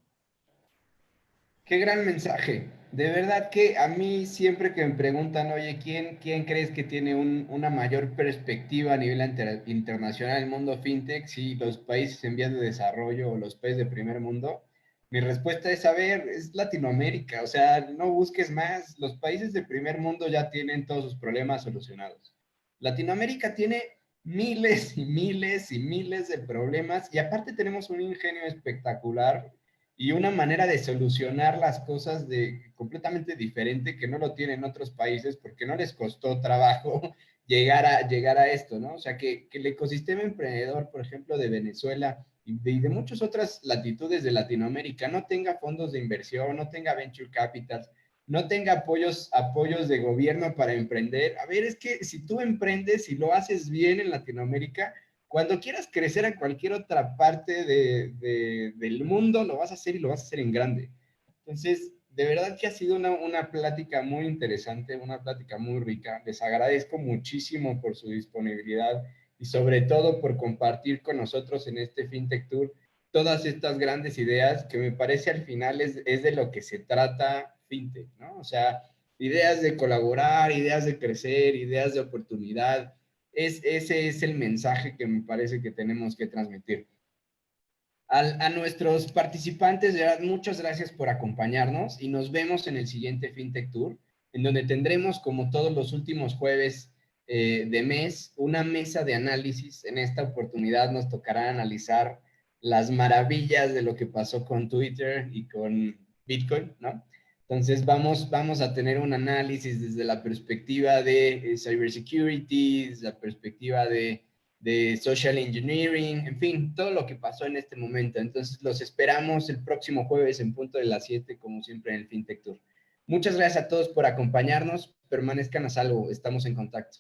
Qué gran mensaje. De verdad que a mí siempre que me preguntan, oye, ¿quién crees que tiene una mayor perspectiva a nivel internacional en el mundo fintech? Si los países en vías de desarrollo o los países de primer mundo. Mi respuesta es, a ver, es Latinoamérica. O sea, no busques más. Los países de primer mundo ya tienen todos sus problemas solucionados. Latinoamérica tiene miles y miles y miles de problemas y aparte tenemos un ingenio espectacular y una manera de solucionar las cosas completamente diferente que no lo tienen otros países porque no les costó trabajo llegar a esto, ¿no? O sea, que el ecosistema emprendedor, por ejemplo, de Venezuela y de muchas otras latitudes de Latinoamérica no tenga fondos de inversión, no tenga venture capitals, no tenga apoyos de gobierno para emprender. A ver, es que si tú emprendes y lo haces bien en Latinoamérica, cuando quieras crecer en cualquier otra parte del mundo, lo vas a hacer y lo vas a hacer en grande. Entonces, de verdad que ha sido una plática muy interesante, una plática muy rica. Les agradezco muchísimo por su disponibilidad y sobre todo por compartir con nosotros en este FinTech Tour todas estas grandes ideas que me parece al final es de lo que se trata FinTech, ¿no? O sea, ideas de colaborar, ideas de crecer, ideas de oportunidad. Ese es el mensaje que me parece que tenemos que transmitir. A nuestros participantes, de verdad, muchas gracias por acompañarnos y nos vemos en el siguiente FinTech Tour, en donde tendremos, como todos los últimos jueves de mes, una mesa de análisis. En esta oportunidad nos tocará analizar las maravillas de lo que pasó con Twitter y con Bitcoin, ¿no? Entonces vamos a tener un análisis desde la perspectiva de cybersecurity, desde la perspectiva de social engineering, en fin, todo lo que pasó en este momento. Entonces los esperamos el próximo jueves en punto de las 7, como siempre en el FinTech Tour. Muchas gracias a todos por acompañarnos, permanezcan a salvo, estamos en contacto.